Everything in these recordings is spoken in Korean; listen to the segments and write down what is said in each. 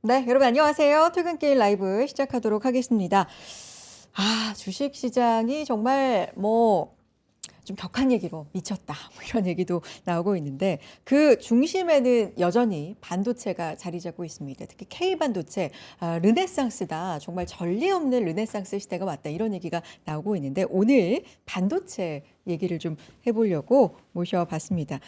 네, 여러분 안녕하세요. 퇴근길 라이브 시작하도록 하겠습니다. 주식 시장이 정말 좀 격한 얘기로 미쳤다. 이런 얘기도 나오고 있는데 그 중심에는 여전히 반도체가 자리 잡고 있습니다. 특히 K반도체, 르네상스다. 정말 전례 없는 르네상스 시대가 왔다. 이런 얘기가 나오고 있는데 오늘 반도체 얘기를 좀 해보려고 모셔봤습니다.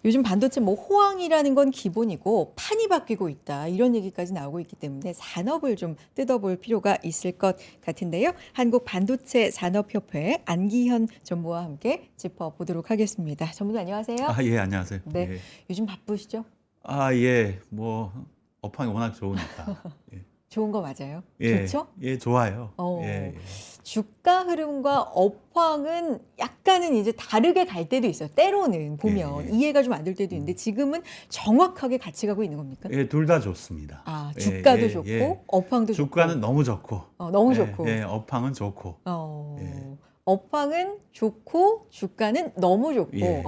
요즘 반도체 호황이라는 건 기본이고 판이 바뀌고 있다. 이런 얘기까지 나오고 있기 때문에 산업을 좀 뜯어볼 필요가 있을 것 같은데요. 한국반도체산업협회 안기현 전무와 함께 짚어보도록 하겠습니다. 전무님 안녕하세요. 예, 안녕하세요. 네, 예. 요즘 바쁘시죠? 예, 업황이 워낙 좋으니까. 예, 좋은 거 맞아요? 예, 좋죠? 예, 좋아요. 어, 예, 주가 흐름과 업황은 약간은 이제 다르게 갈 때도 있어요. 때로는 보면 예. 이해가 좀 안 될 때도 있는데 지금은 정확하게 같이 가고 있는 겁니까? 예, 둘 다 좋습니다. 주가도 예, 좋고 예. 업황도 좋고. 주가는 너무 좋고, 너무 좋고. 예, 업황은 좋고. 예. 업황은 좋고 주가는 너무 좋고. 예.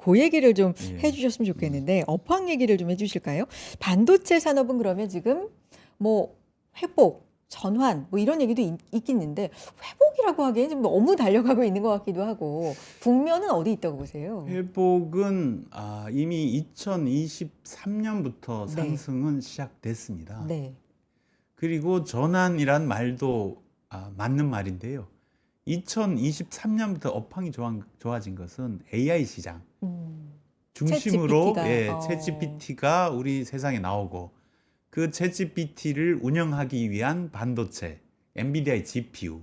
그 얘기를 좀 예. 해주셨으면 좋겠는데 업황 얘기를 좀 해주실까요? 반도체 산업은 그러면 지금 회복, 전환 이런 얘기도 있겠는데 회복이라고 하기엔 좀 너무 달려가고 있는 것 같기도 하고 국면은 어디 있다고 보세요? 회복은 이미 2023년부터 네. 상승은 시작됐습니다. 네. 그리고 전환이란 말도 맞는 말인데요. 2023년부터 업황이 좋아진 것은 AI 시장 중심으로 챗GPT가 우리 세상에 나오고 그 챗GPT를 운영하기 위한 반도체, 엔비디아의 GPU,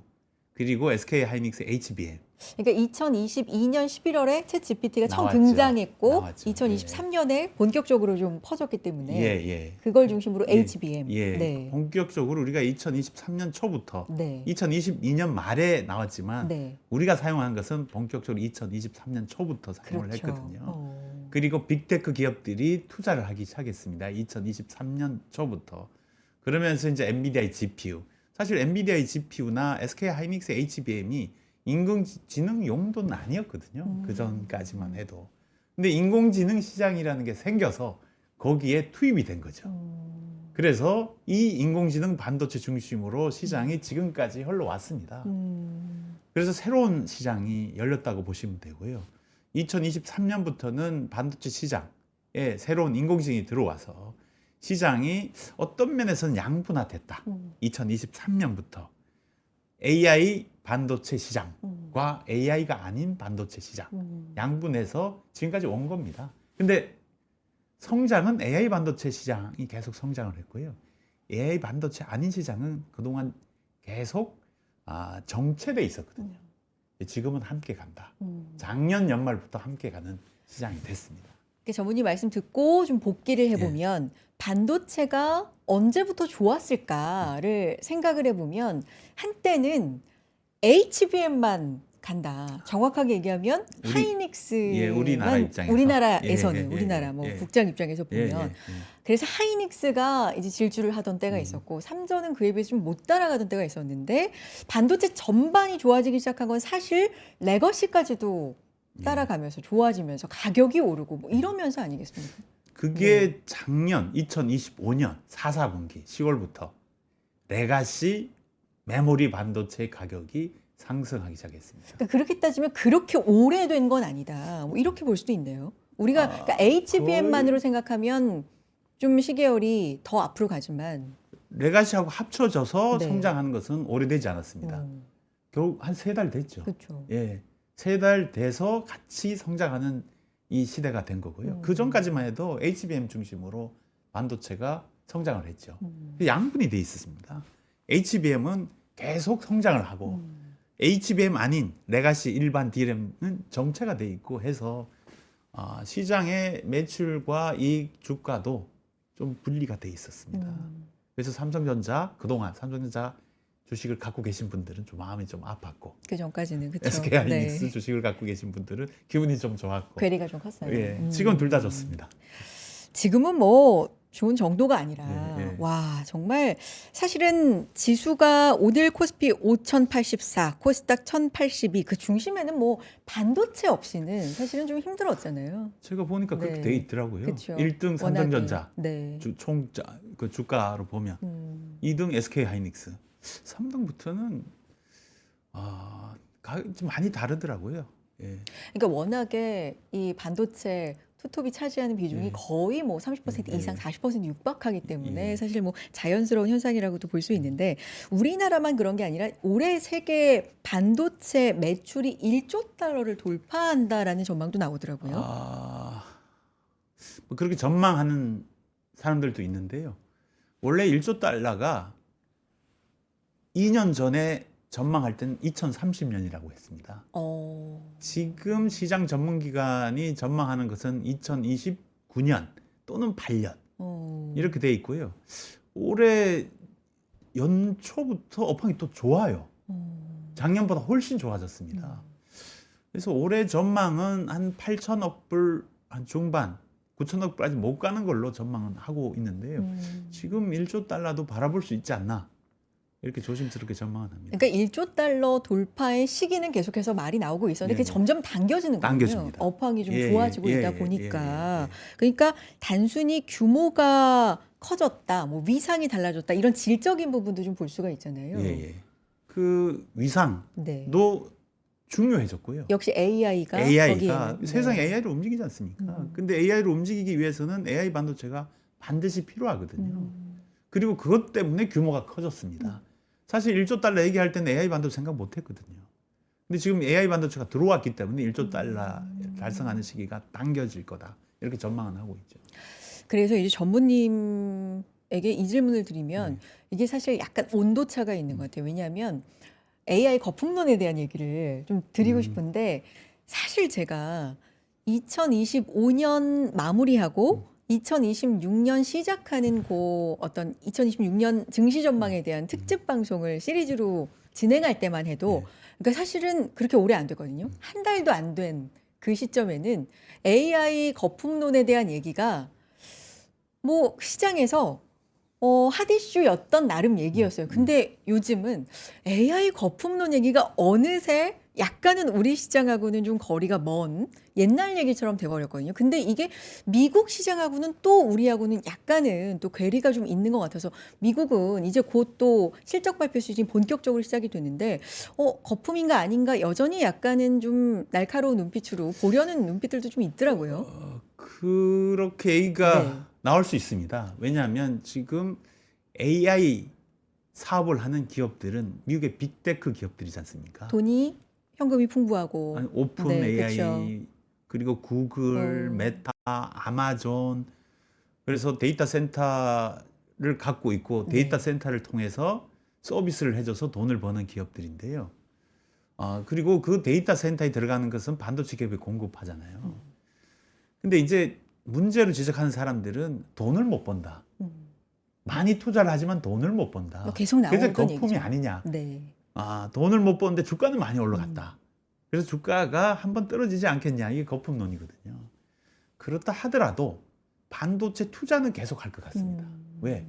그리고 SK 하이닉스 HBM. 그러니까 2022년 11월에 챗GPT가 처음 나왔죠. 등장했고 나왔죠. 2023년에 본격적으로 좀 퍼졌기 때문에 예. 그걸 중심으로 예, HBM. 예. 네. 본격적으로 우리가 2023년 초부터 네. 2022년 말에 나왔지만 네. 우리가 사용한 것은 본격적으로 2023년 초부터 사용을 그렇죠. 했거든요. 그리고 빅테크 기업들이 투자를 하기 시작했습니다. 2023년 초부터. 그러면서 이제 엔비디아의 GPU. 사실 엔비디아의 GPU나 SK 하이닉스 HBM이 인공지능 용도는 아니었거든요. 그 전까지만 해도. 근데 인공지능 시장이라는 게 생겨서 거기에 투입이 된 거죠. 그래서 이 인공지능 반도체 중심으로 시장이 지금까지 흘러왔습니다. 그래서 새로운 시장이 열렸다고 보시면 되고요. 2023년부터는 반도체 시장에 새로운 인공지능이 들어와서 시장이 어떤 면에서는 양분화됐다. 2023년부터 AI 반도체 시장과 AI가 아닌 반도체 시장 양분해서 지금까지 온 겁니다. 근데 성장은 AI 반도체 시장이 계속 성장을 했고요. AI 반도체 아닌 시장은 그동안 계속 정체돼 있었거든요. 지금은 함께 간다. 작년 연말부터 함께 가는 시장이 됐습니다. 전문님 말씀 듣고 좀 복기를 해보면 반도체가 언제부터 좋았을까를 생각을 해보면 한때는 HBM만 간다. 정확하게 얘기하면 하이닉스만 우리나라에서는 우리나라 국장 입장에서 보면 그래서 하이닉스가 이제 질주를 하던 때가 있었고 삼전은 그에 비해서 좀 못 따라가던 때가 있었는데 반도체 전반이 좋아지기 시작한 건 사실 레거시까지도 따라가면서 좋아지면서 가격이 오르고 이러면서 아니겠습니까? 그게 작년 2025년 4분기 10월부터 레가시 메모리 반도체 가격이 상승하기 시작했습니다. 그러니까 그렇게 따지면 그렇게 오래된 건 아니다. 이렇게 볼 수도 있네요. 우리가 그러니까 HBM만으로 생각하면 좀 시계열이 더 앞으로 가지만 레가시하고 합쳐져서 성장하는 것은 오래되지 않았습니다. 겨우 한 3달 됐죠. 그렇죠. 예, 3달 돼서 같이 성장하는 이 시대가 된 거고요. 그 전까지만 해도 HBM 중심으로 반도체가 성장을 했죠. 양분이 돼 있었습니다. HBM은 계속 성장을 하고 HBM 아닌 레가시 일반 DRAM은 정체가 돼 있고 해서 시장의 매출과 이익 주가도 좀 분리가 돼 있었습니다. 그래서 삼성전자 그동안 삼성전자 주식을 갖고 계신 분들은 좀 마음이 좀 아팠고 그 전까지는 그렇죠. SK 하이닉스 주식을 갖고 계신 분들은 기분이 좀 좋았고 괴리가 좀 컸어요. 지금 둘 다 좋습니다. 지금은 좋은 정도가 아니라 예, 예. 와 정말 사실은 지수가 오늘 코스피 5,084, 코스닥 1,082 그 중심에는 뭐 반도체 없이는 사실은 좀 힘들었잖아요. 제가 보니까 그렇게 네. 돼 있더라고요. 그쵸. 1등 워낙에. 삼성전자 네. 그 주가로 보면 2등 SK 하이닉스, 3등부터는 가격이 좀 많이 다르더라고요. 예. 그러니까 워낙에 이 반도체 투톱이 차지하는 비중이 예. 거의 뭐 30% 예. 이상 40% 육박하기 때문에 예. 사실 뭐 자연스러운 현상이라고도 볼 수 있는데 우리나라만 그런 게 아니라 올해 세계 반도체 매출이 1조 달러를 돌파한다라는 전망도 나오더라고요. 뭐 그렇게 전망하는 사람들도 있는데요. 원래 1조 달러가 2년 전에 전망할 때는 2030년이라고 했습니다. 지금 시장 전문기관이 전망하는 것은 2029년 또는 8년 이렇게 돼 있고요. 올해 연초부터 업황이 또 좋아요. 작년보다 훨씬 좋아졌습니다. 그래서 올해 전망은 한 8천억 불 한 중반, 9천억 불 아직 못 가는 걸로 전망은 하고 있는데요. 지금 1조 달러도 바라볼 수 있지 않나 이렇게 조심스럽게 전망을 합니다. 그러니까 1조 달러 돌파의 시기는 계속해서 말이 나오고 있었는데 그게 예. 점점 당겨지는 거예요. 당겨집니다. 업황이 좀 예, 좋아지고 예, 있다 예, 보니까. 예, 예. 그러니까 단순히 규모가 커졌다, 뭐 위상이 달라졌다 이런 질적인 부분도 좀 볼 수가 있잖아요. 예. 그 위상도 네. 중요해졌고요. 역시 AI가 AI가 거기에는, 세상에 네. AI를 움직이지 않습니까? 근데 AI를 움직이기 위해서는 AI 반도체가 반드시 필요하거든요. 그리고 그것 때문에 규모가 커졌습니다. 사실 1조 달러 얘기할 때는 AI 반도체 생각 못 했거든요. 근데 지금 AI 반도체가 들어왔기 때문에 1조 달러 달성하는 시기가 당겨질 거다. 이렇게 전망은 하고 있죠. 그래서 이제 전무님에게 이 질문을 드리면 이게 사실 약간 온도차가 있는 것 같아요. 왜냐하면 AI 거품론에 대한 얘기를 좀 드리고 싶은데 사실 제가 2025년 마무리하고 2026년 시작하는 그 어떤 2026년 증시 전망에 대한 특집 방송을 시리즈로 진행할 때만 해도 그러니까 사실은 그렇게 오래 안 됐거든요. 한 달도 안 된 그 시점에는 AI 거품론에 대한 얘기가 뭐 시장에서 핫 이슈였던 나름 얘기였어요. 근데 요즘은 AI 거품론 얘기가 어느새 약간은 우리 시장하고는 좀 거리가 먼 옛날 얘기처럼 돼버렸거든요. 근데 이게 미국 시장하고는 또 우리하고는 약간은 또 괴리가 좀 있는 것 같아서 미국은 이제 곧 또 실적 발표 시즌이 본격적으로 시작이 되는데 거품인가 아닌가 여전히 약간은 좀 날카로운 눈빛으로 보려는 눈빛들도 좀 있더라고요. 그렇게 얘기가 네. 나올 수 있습니다. 왜냐하면 지금 AI 사업을 하는 기업들은 미국의 빅테크 기업들이지 않습니까? 돈이 현금이 풍부하고 아니, 오픈 네, AI 그쵸. 그리고 구글, 메타, 아마존 그래서 데이터 센터를 갖고 있고 데이터 센터를 통해서 서비스를 해줘서 돈을 버는 기업들인데요. 그리고 그 데이터 센터에 들어가는 것은 반도체 기업에 공급하잖아요. 근데 이제 문제로 지적하는 사람들은 돈을 못 번다. 많이 투자를 하지만 돈을 못 번다. 뭐 계속 그래서 나오던 거품이 얘기죠. 아니냐. 네. 돈을 못 버는데 주가는 많이 올라갔다. 그래서 주가가 한번 떨어지지 않겠냐. 이게 거품론이거든요. 그렇다 하더라도 반도체 투자는 계속 할 것 같습니다. 왜?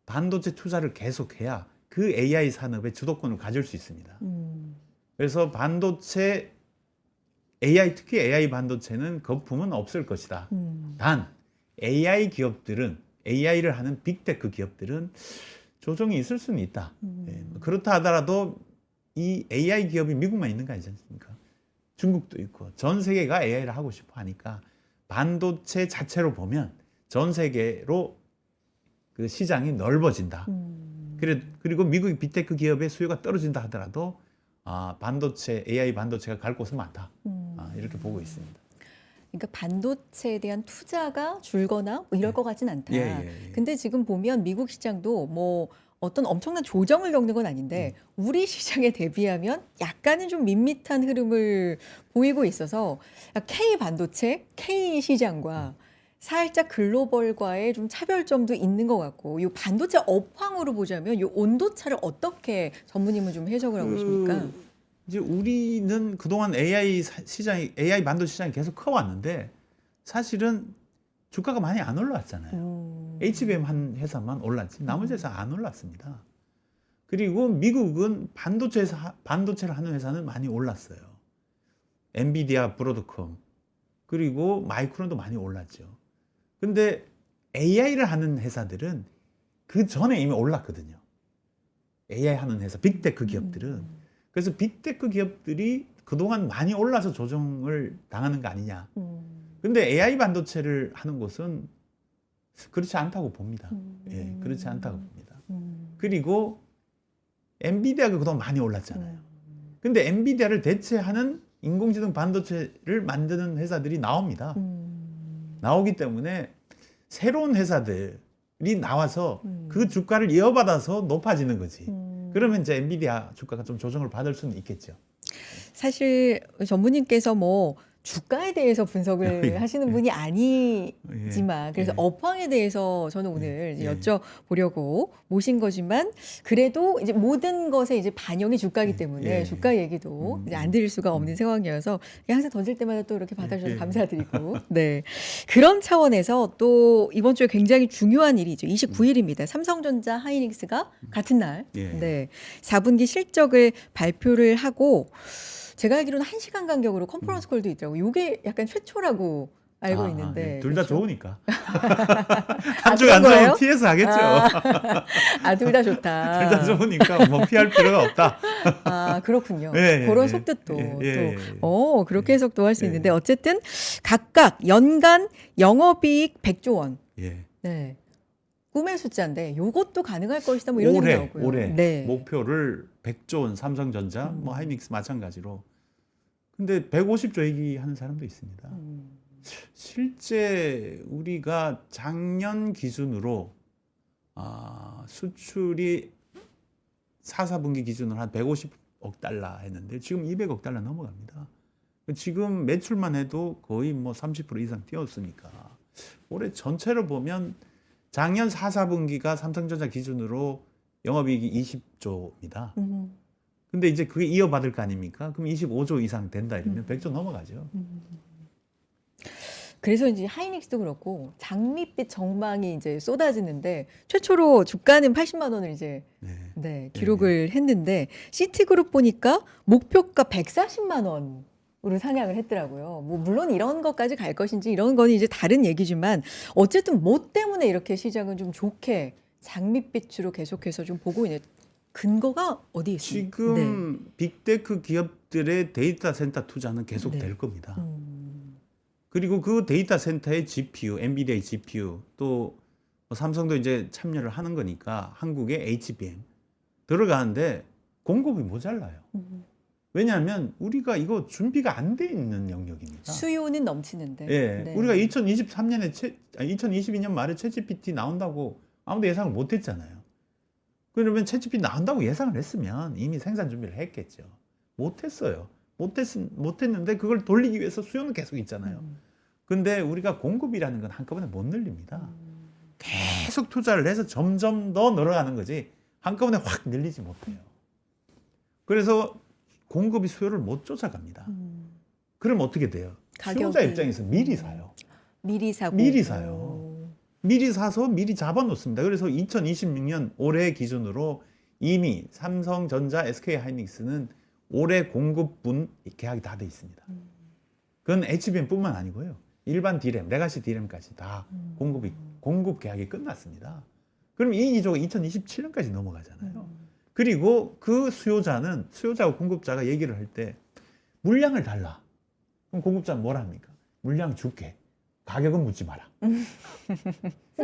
반도체 투자를 계속해야 그 AI 산업의 주도권을 가질 수 있습니다. 그래서 반도체 AI 특히 AI 반도체는 거품은 없을 것이다. 단 AI 기업들은 AI를 하는 빅테크 기업들은 조정이 있을 수는 있다. 그렇다 하더라도 이 AI 기업이 미국만 있는 거 아니지 않습니까? 중국도 있고 전 세계가 AI를 하고 싶어 하니까 반도체 자체로 보면 전 세계로 그 시장이 넓어진다. 그리고 미국의 빅테크 기업의 수요가 떨어진다 하더라도 반도체 AI 반도체가 갈 곳은 많다. 이렇게 보고 있습니다. 그러니까 반도체에 대한 투자가 줄거나 뭐 이럴 것 같진 않다. 예. 근데 지금 보면 미국 시장도 뭐 어떤 엄청난 조정을 겪는 건 아닌데 우리 시장에 대비하면 약간은 좀 밋밋한 흐름을 보이고 있어서 K 반도체, K 시장과 살짝 글로벌과의 좀 차별점도 있는 것 같고 이 반도체 업황으로 보자면 이 온도차를 어떻게 전무님은 좀 해석을 하고 계십니까? 이제 우리는 그동안 AI 시장이 AI 반도체 시장이 계속 커왔는데 사실은 주가가 많이 안 올라왔잖아요. HBM 한 회사만 올랐지 나머지 회사 안 올랐습니다. 그리고 미국은 반도체를 하는 회사는 많이 올랐어요. 엔비디아, 브로드컴 그리고 마이크론도 많이 올랐죠. 근데 AI를 하는 회사들은 그 전에 이미 올랐거든요. AI 하는 회사, 빅테크 기업들은. 그래서 빅테크 기업들이 그동안 많이 올라서 조정을 당하는 거 아니냐. 근데 AI 반도체를 하는 곳은 그렇지 않다고 봅니다. 예, 그렇지 않다고 봅니다. 그리고 엔비디아가 그동안 많이 올랐잖아요. 근데 엔비디아를 대체하는 인공지능 반도체를 만드는 회사들이 나옵니다. 나오기 때문에 새로운 회사들이 나와서 그 주가를 이어받아서 높아지는 거지. 그러면 이제 엔비디아 주가가 좀 조정을 받을 수는 있겠죠. 사실 전무님께서 뭐 주가에 대해서 분석을 예. 하시는 분이 아니지만 그래서 예. 업황에 대해서 저는 오늘 이제 예. 여쭤보려고 모신 거지만 그래도 이제 모든 것에 이제 반영이 주가이기 때문에 예. 주가 얘기도 이제 안 드릴 수가 없는 상황이어서 항상 던질 때마다 또 이렇게 받아주셔서 예. 감사드리고 네 그런 차원에서 또 이번 주에 굉장히 중요한 일이죠. 29일입니다. 삼성전자 하이닉스가 같은 날 예. 네 4분기 실적을 발표를 하고 제가 알기로는 1시간 간격으로 컨퍼런스 콜도 있더라고요. 이게 약간 최초라고 알고 있는데. 둘 다 그렇죠? 좋으니까. 한 쪽 그런 안 거예요? 좋으면 TS 하겠죠. 둘 다 좋다. 둘 다 좋으니까 뭐 피할 필요가 없다. 그렇군요. 예, 예, 그런 예. 속뜻도 예, 예, 예. 또 그렇게 해석도 할 수 예. 있는데 어쨌든 각각 연간 영업이익 100조 원. 예. 네. 꿈의 숫자인데 요것도 가능할 것이다 뭐 이런 얘기 나오고요. 올해 네. 목표를 100조 원 삼성전자, 뭐 하이닉스 마찬가지로. 근데 150조 얘기하는 사람도 있습니다. 실제 우리가 작년 기준으로 수출이 4, 4분기 기준으로 한 150억 달러 했는데 지금 200억 달러 넘어갑니다. 지금 매출만 해도 거의 뭐 30% 이상 뛰었으니까 올해 전체로 보면 작년 4, 4분기가 삼성전자 기준으로 영업이익이 20조입니다. 근데 이제 그게 이어받을 거 아닙니까? 그럼 25조 이상 된다 이러면 100조 넘어가죠. 그래서 이제 하이닉스도 그렇고 장밋빛 정망이 이제 쏟아지는데 최초로 주가는 80만 원을 이제 기록을 했는데 시티그룹 보니까 목표가 140만 원으로 상향을 했더라고요. 뭐 물론 이런 것까지 갈 것인지 이런 건 이제 다른 얘기지만 어쨌든 뭐 때문에 이렇게 시장은 좀 좋게 장밋빛으로 계속해서 좀 보고 있는 근거가 어디에 있습니까? 지금 빅테크 기업들의 데이터 센터 투자는 계속 네. 될 겁니다. 그리고 그 데이터 센터의 GPU, 엔비디아의 GPU, 또 삼성도 이제 참여를 하는 거니까 한국의 HBM 들어가는데 공급이 모자라요. 왜냐하면 우리가 이거 준비가 안 돼 있는 영역입니다. 수요는 넘치는데. 예, 네. 우리가 2023년에 2022년 말에 챗GPT 나온다고 아무도 예상을 못했잖아요. 그러면 챗GPT 나온다고 예상을 했으면 이미 생산 준비를 했겠죠. 못했어요. 못했는데 그걸 돌리기 위해서 수요는 계속 있잖아요. 근데 우리가 공급이라는 건 한꺼번에 못 늘립니다. 계속 투자를 해서 점점 더 늘어가는 거지 한꺼번에 확 늘리지 못해요. 그래서 공급이 수요를 못 쫓아갑니다. 그럼 어떻게 돼요? 수요자 가격이- 입장에서 미리 사요. 미리 사고. 미리 사요. 미리 사서 미리 잡아놓습니다. 그래서 2026년 올해 기준으로 이미 삼성전자, SK하이닉스는 올해 공급분 계약이 다 돼 있습니다. 그건 HBM뿐만 아니고요. 일반 D램, 레가시 D램까지 다 공급 계약이 끝났습니다. 그럼 이 기조가 2027년까지 넘어가잖아요. 그리고 그 수요자와 공급자가 얘기를 할 때 물량을 달라. 그럼 공급자는 뭐라 합니까? 물량 줄게. 가격은 묻지 마라.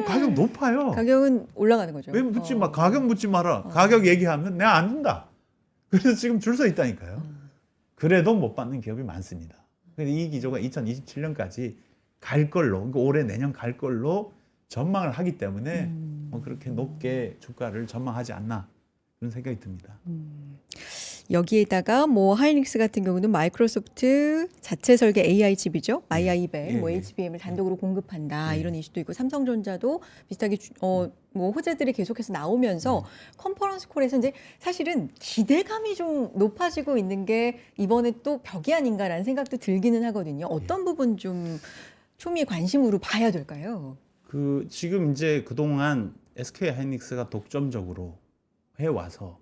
가격 높아요. 가격은 올라가는 거죠. 왜 묻지 마? 가격 묻지 마라. 가격 얘기하면 내가 안 준다. 그래서 지금 줄 서 있다니까요. 그래도 못 받는 기업이 많습니다. 근데 이 기조가 2027년까지 갈 걸로, 그러니까 올해 내년 갈 걸로 전망을 하기 때문에 뭐 그렇게 높게 주가를 전망하지 않나 그런 생각이 듭니다. 여기에다가 뭐 하이닉스 같은 경우는 마이크로소프트 자체 설계 AI 칩이죠. 마이아이벨, 뭐 예. HBM을 단독으로 공급한다 예. 이런 이슈도 있고 삼성전자도 비슷하게 뭐 호재들이 계속해서 나오면서 컨퍼런스 콜에서 이제 사실은 기대감이 좀 높아지고 있는 게 이번에 또 벽이 아닌가라는 생각도 들기는 하거든요. 어떤 부분 좀 초미의 관심으로 봐야 될까요? 그 지금 이제 그동안 SK 하이닉스가 독점적으로 해와서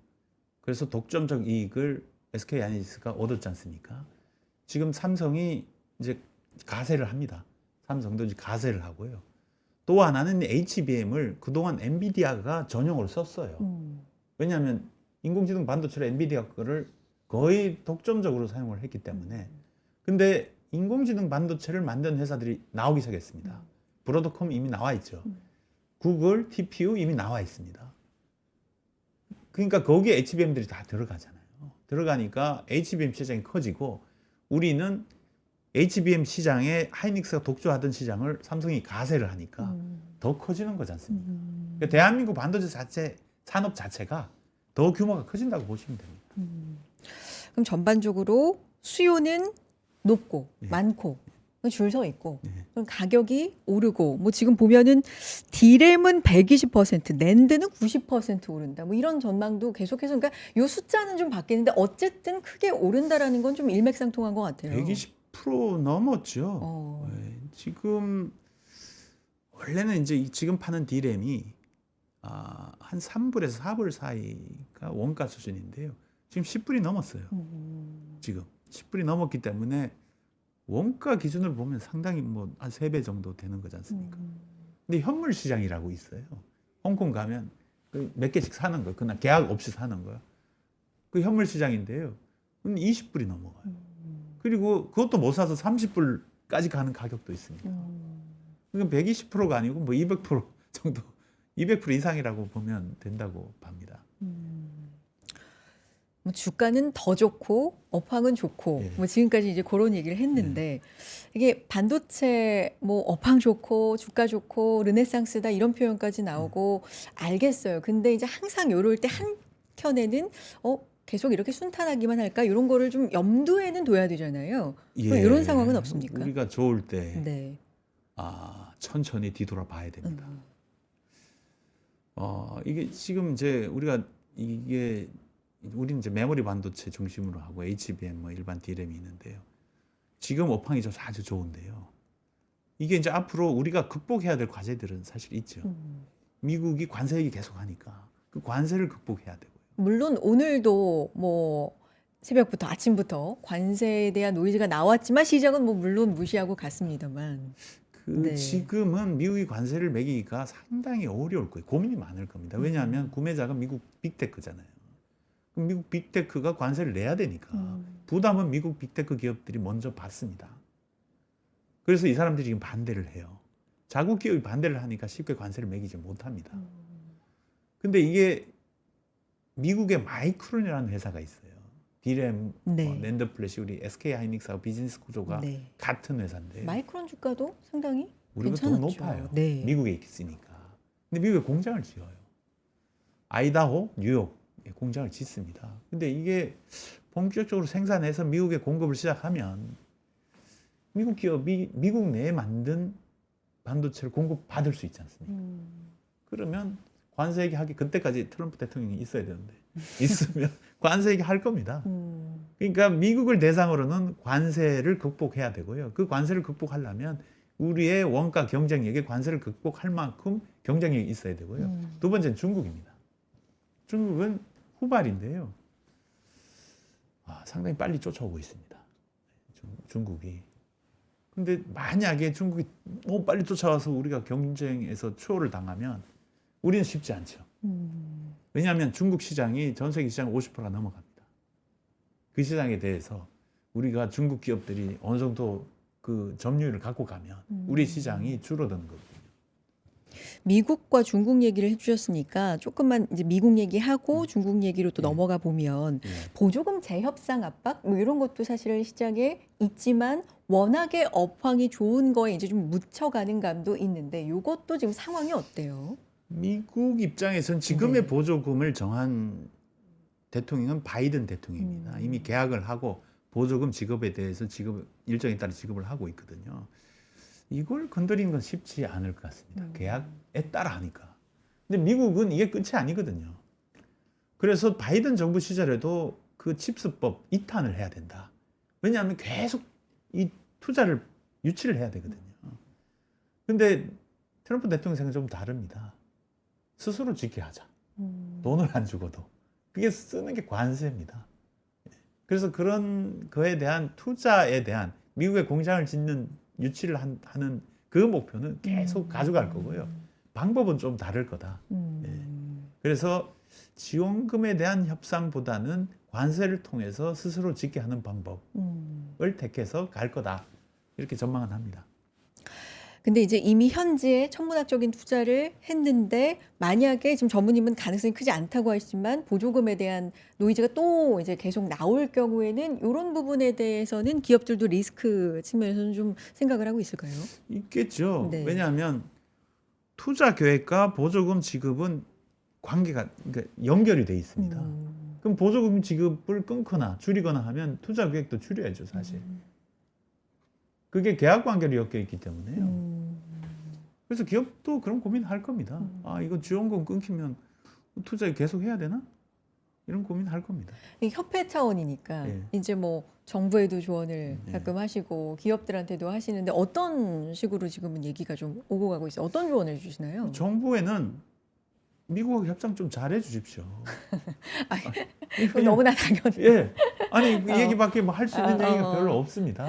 그래서 독점적 이익을 SK 하이닉스가 얻었지 않습니까? 지금 삼성이 이제 가세를 합니다. 삼성도 이제 가세를 하고요. 또 하나는 HBM을 그동안 엔비디아가 전용으로 썼어요. 왜냐하면 인공지능 반도체를 엔비디아 거를 거의 독점적으로 사용을 했기 때문에. 근데 인공지능 반도체를 만든 회사들이 나오기 시작했습니다. 브로드컴 이미 나와 있죠. 구글, TPU 이미 나와 있습니다. 그러니까 거기에 HBM들이 다 들어가잖아요. 들어가니까 HBM 시장이 커지고 우리는 HBM 시장에 하이닉스가 독주하던 시장을 삼성이 가세를 하니까 더 커지는 거지 않습니까? 그러니까 대한민국 반도체 자체 산업 자체가 더 규모가 커진다고 보시면 됩니다. 그럼 전반적으로 수요는 높고 네. 많고 줄 서 있고 네. 그럼 가격이 오르고 뭐 지금 보면은 디램은 120%, 낸드는 90% 오른다. 뭐 이런 전망도 계속해서 그러니까 요 숫자는 좀 바뀌는데 어쨌든 크게 오른다라는 건 좀 일맥상통한 것 같아요. 120% 넘었죠. 어. 네. 지금 원래는 이제 지금 파는 디램이 한 3불에서 4불 사이가 원가 수준인데요. 지금 10불이 넘었어요. 지금 10불이 넘었기 때문에 원가 기준으로 보면 상당히 뭐 한 3배 정도 되는 거지 않습니까? 근데 현물 시장이라고 있어요. 홍콩 가면 그 몇 개씩 사는 거예요. 그냥 계약 없이 사는 거예요. 그 현물 시장인데요. 20불이 넘어가요. 그리고 그것도 못 사서 30불까지 가는 가격도 있습니다. 그러니까 120%가 아니고 뭐 200% 정도, 200% 이상이라고 보면 된다고 봅니다. 뭐 주가는 더 좋고 업황은 좋고 예. 뭐 지금까지 이제 그런 얘기를 했는데 이게 반도체 뭐 업황 좋고 주가 좋고 르네상스다 이런 표현까지 나오고 알겠어요. 근데 이제 항상 요럴 때 한켠에는 계속 이렇게 순탄하기만 할까 이런 거를 좀 염두에는 둬야 되잖아요. 이런 상황은 없습니까? 우리가 좋을 때 네. 천천히 뒤돌아 봐야 됩니다. 이게 지금 이제 우리는 이제 메모리 반도체 중심으로 하고 HBM 뭐 일반 D램이 있는데요. 지금 업황이 아주 좋은데요. 이게 이제 앞으로 우리가 극복해야 될 과제들은 사실 있죠. 미국이 관세 얘기 계속 하니까 그 관세를 극복해야 되고요. 물론 오늘도 뭐 새벽부터 아침부터 관세에 대한 노이즈가 나왔지만 시장은 뭐 물론 무시하고 갔습니다만. 네. 지금은 미국이 관세를 매기기가 상당히 어려울 거예요. 고민이 많을 겁니다. 왜냐하면 구매자가 미국 빅테크잖아요. 그럼 미국 빅테크가 관세를 내야 되니까 부담은 미국 빅테크 기업들이 먼저 받습니다. 그래서 이 사람들이 지금 반대를 해요. 자국 기업이 반대를 하니까 쉽게 관세를 매기지 못합니다. 근데 이게 미국의 마이크론이라는 회사가 있어요. 디램, 네. 낸드 플래시 우리 SK 하이닉스하고 비즈니스 구조가 네. 같은 회사인데 마이크론 주가도 상당히 우리가 더 괜찮았죠. 높아요. 네. 미국에 있으니까. 근데 미국에 공장을 지어요. 아이다호, 뉴욕에 공장을 짓습니다. 근데 이게 본격적으로 생산해서 미국에 공급을 시작하면 미국 기업이 미국 내에 만든 반도체를 공급받을 수 있지 않습니까? 그러면 관세 얘기하기 그때까지 트럼프 대통령이 있어야 되는데 있으면 관세 얘기할 겁니다. 그러니까 미국을 대상으로는 관세를 극복해야 되고요. 그 관세를 극복하려면 우리의 원가 경쟁력에 관세를 극복할 만큼 경쟁력이 있어야 되고요. 두 번째는 중국입니다. 중국은 후발인데요. 상당히 빨리 쫓아오고 있습니다. 중국이. 근데 만약에 중국이 너무 빨리 쫓아와서 우리가 경쟁에서 추월을 당하면 우리는 쉽지 않죠. 왜냐하면 중국 시장이 전 세계 시장 50%가 넘어갑니다. 그 시장에 대해서 우리가 중국 기업들이 어느 정도 그 점유율을 갖고 가면 우리 시장이 줄어드는 거거든요. 미국과 중국 얘기를 해주셨으니까 조금만 이제 미국 얘기하고 중국 얘기로 또 넘어가 보면 보조금 재협상 압박 뭐 이런 것도 사실 시장에 있지만 워낙에 업황이 좋은 거에 이제 좀 묻혀가는 감도 있는데 이것도 지금 상황이 어때요? 미국 입장에서는 지금의 네. 보조금을 정한 대통령은 바이든 대통령입니다. 이미 계약을 하고 보조금 지급에 대해서 일정에 따라 지급을 하고 있거든요. 이걸 건드리는 건 쉽지 않을 것 같습니다. 계약에 따라 하니까. 근데 미국은 이게 끝이 아니거든요. 그래서 바이든 정부 시절에도 그 칩스법 2탄을 해야 된다. 왜냐하면 계속 이 투자를 유치를 해야 되거든요. 근데 트럼프 대통령 생각은 좀 다릅니다. 스스로 짓게 하자. 돈을 안 주고도. 그게 쓰는 게 관세입니다. 그래서 그런 거에 대한 투자에 대한 미국의 공장을 짓는 유치를 하는 그 목표는 계속 가져갈 거고요. 방법은 좀 다를 거다. 그래서 지원금에 대한 협상보다는 관세를 통해서 스스로 짓게 하는 방법을 택해서 갈 거다. 이렇게 전망은 합니다. 근데 이제 이미 현지에 천문학적인 투자를 했는데 만약에 지금 전무님은 가능성이 크지 않다고 하시지만 보조금에 대한 노이즈가 또 이제 계속 나올 경우에는 이런 부분에 대해서는 기업들도 리스크 측면에서는 좀 생각을 하고 있을까요? 있겠죠. 네. 왜냐하면 투자 계획과 보조금 지급은 관계가 그러니까 연결이 돼 있습니다. 그럼 보조금 지급을 끊거나 줄이거나 하면 투자 계획도 줄여야죠, 사실. 그게 계약 관계로 엮여 있기 때문에요. 그래서 기업도 그런 고민할 겁니다. 아, 이거 지원금 끊기면 투자 계속 해야 되나? 이런 고민할 겁니다. 이 협회 차원이니까 예. 이제 뭐 정부에도 조언을 예. 가끔 하시고 기업들한테도 하시는데 어떤 식으로 지금은 얘기가 좀 오고 가고 있어요? 어떤 조언을 주시나요? 정부에는 미국하고 협상 좀 잘해 주십시오. 그건 너무나 당연히. 예. 아니 그 얘기밖에 뭐 할 수 있는 어, 얘기가 어. 별로 없습니다.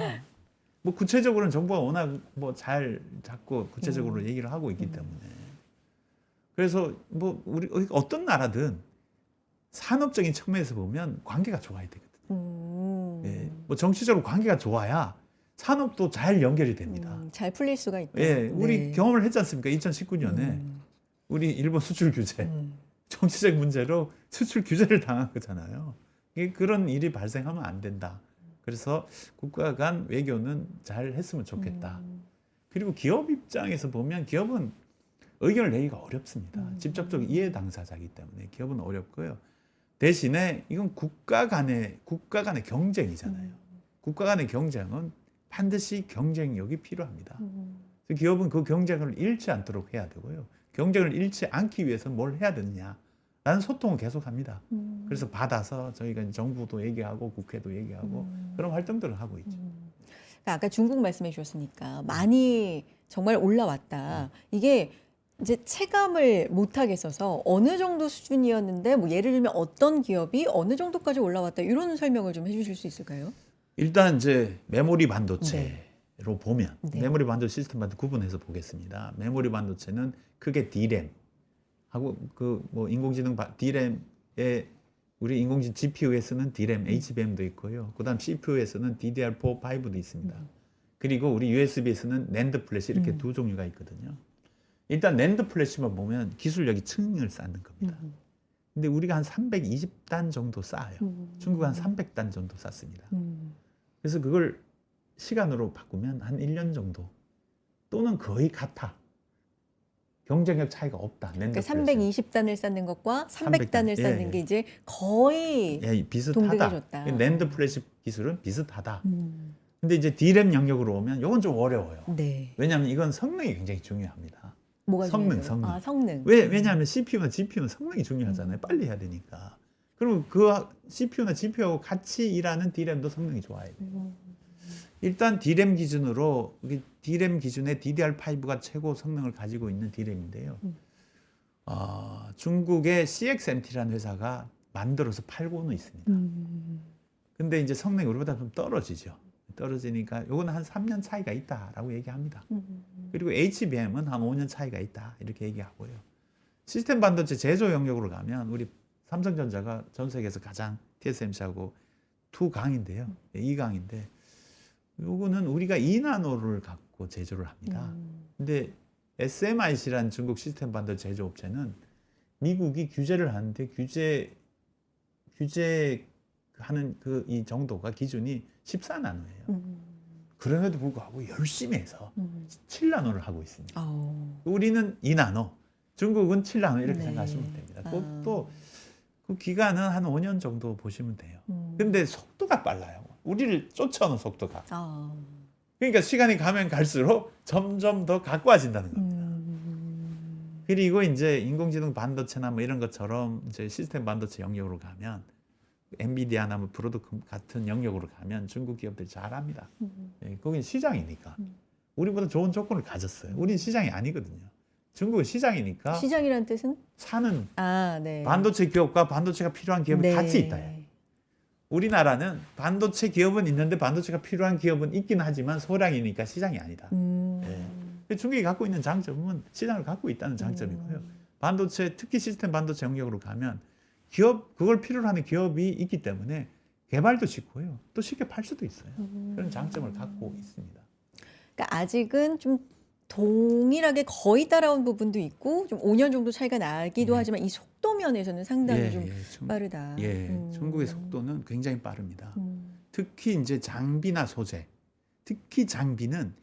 뭐 구체적으로는 정부가 워낙 뭐 잘 잡고 구체적으로 얘기를 하고 있기 때문에. 그래서 뭐 우리 어떤 나라든 산업적인 측면에서 보면 관계가 좋아야 되거든요. 예. 뭐 정치적으로 관계가 좋아야 산업도 잘 연결이 됩니다. 잘 풀릴 수가 있다. 예. 우리 네. 경험을 했지 않습니까? 2019년에 우리 일본 수출 규제 정치적 문제로 수출 규제를 당한 거잖아요. 그런 일이 발생하면 안 된다. 그래서 국가 간 외교는 잘 했으면 좋겠다. 그리고 기업 입장에서 보면 기업은 의견을 내기가 어렵습니다. 직접적 이해 당사자이기 때문에 기업은 어렵고요. 대신에 이건 국가 간의 경쟁이잖아요. 국가 간의 경쟁은 반드시 경쟁력이 필요합니다. 그래서 기업은 그 경쟁을 잃지 않도록 해야 되고요. 경쟁을 잃지 않기 위해서 뭘 해야 되느냐라는 소통을 계속합니다. 그래서 받아서 저희가 이제 정부도 얘기하고 국회도 얘기하고 그런 활동들을 하고 있죠. 그러니까 아까 중국 말씀해 주셨으니까 많이 정말 올라왔다. 이게 이제 체감을 못 하겠어서 어느 정도 수준이었는데 뭐 예를 들면 어떤 기업이 어느 정도까지 올라왔다 이런 설명을 좀 해주실 수 있을까요? 일단 이제 메모리 반도체로 보면 네. 메모리 반도체 시스템 구분해서 보겠습니다. 메모리 반도체는 크게 D램하고 그 뭐 인공지능 D램에 우리 인공지능 GPU에 쓰는 D램, HBM도 있고요. 그다음 CPU에 쓰는 DDR4, 5도 있습니다. 그리고 우리 USB에 쓰는 낸드 플래시 이렇게 두 종류가 있거든요. 일단 낸드 플래시만 보면 기술력이 층을 쌓는 겁니다. 근데 우리가 한 320단 정도 쌓아요. 중국은 한 300단 정도 쌓습니다. 그래서 그걸 시간으로 바꾸면 한 1년 정도 또는 거의 같아. 경쟁력 차이가 없다. 낸드 그러니까 플래시. 320단을 쌓는 것과 300단을 300단. 쌓는 예, 게 예. 이제 거의 예, 비슷하다. 동등해졌다. 낸드 플래시 기술은 비슷하다. 근데 이제 D램 영역으로 오면 이건 좀 어려워요. 네. 왜냐하면 이건 성능이 굉장히 중요합니다. 뭐가 성능, 중요해요? 성능. 아, 성능. 왜냐하면 CPU나 GPU는 성능이 중요하잖아요. 빨리 해야 되니까. 그럼 그 CPU나 GPU하고 같이 일하는 D램도 성능이 좋아야 돼요. 일단 D램 기준으로 D램 기준의 DDR5가 최고 성능을 가지고 있는 D램인데요. 중국의 CXMT라는 회사가 만들어서 팔고는 있습니다. 근데 이제 성능이 우리보다 좀 떨어지죠. 떨어지니까 요거는 한 3년 차이가 있다라고 얘기합니다. 그리고 HBM은 한 5년 차이가 있다 이렇게 얘기하고요. 시스템 반도체 제조 영역으로 가면 우리 삼성전자가 전 세계에서 가장 TSMC하고 2강인데요. 2강인데 요거는 우리가 2나노를 갖고 제조를 합니다. 근데 SMIC라는 중국 시스템 반도체 제조업체는 미국이 규제를 하는데 규제하는 그 이 정도가 기준이 14나노예요. 그럼에도 불구하고 열심히 해서 7나노를 하고 있습니다. 우리는 2나노, 중국은 7나노 이렇게 네. 생각하시면 됩니다. 그것도 그 기간은 한 5년 정도 보시면 돼요. 근데 속도가 빨라요. 우리를 쫓아오는 속도가. 그러니까 시간이 가면 갈수록 점점 더 가까워진다는 겁니다. 그리고 이제 인공지능 반도체나 뭐 이런 것처럼 이제 시스템 반도체 영역으로 가면 엔비디아나 뭐 브로드컴 같은 영역으로 가면 중국 기업들이 잘합니다. 예, 거긴 시장이니까. 우리보다 좋은 조건을 가졌어요. 우리는 시장이 아니거든요. 중국은 시장이니까 시장이란 뜻은? 사는 네. 반도체 기업과 반도체가 필요한 기업이 네. 같이 있다. 우리나라는 반도체 기업은 있는데 반도체가 필요한 기업은 있긴 하지만 소량이니까 시장이 아니다. 중국이 갖고 있는 장점은 시장을 갖고 있다는 장점이고요. 반도체, 특히 시스템 반도체 영역으로 가면 그걸 필요로 하는 기업이 있기 때문에 개발도 쉽고요. 또 쉽게 팔 수도 있어요. 그런 장점을 갖고 있습니다. 그러니까 아직은 좀 동일하게 거의 따라온 부분도 있고 좀 5년 정도 차이가 나기도 하지만 이 속도 면에서는 상당히 좀 빠르다. 중국의 속도는 굉장히 빠릅니다. 특히 이제 장비나 소재, 특히 장비는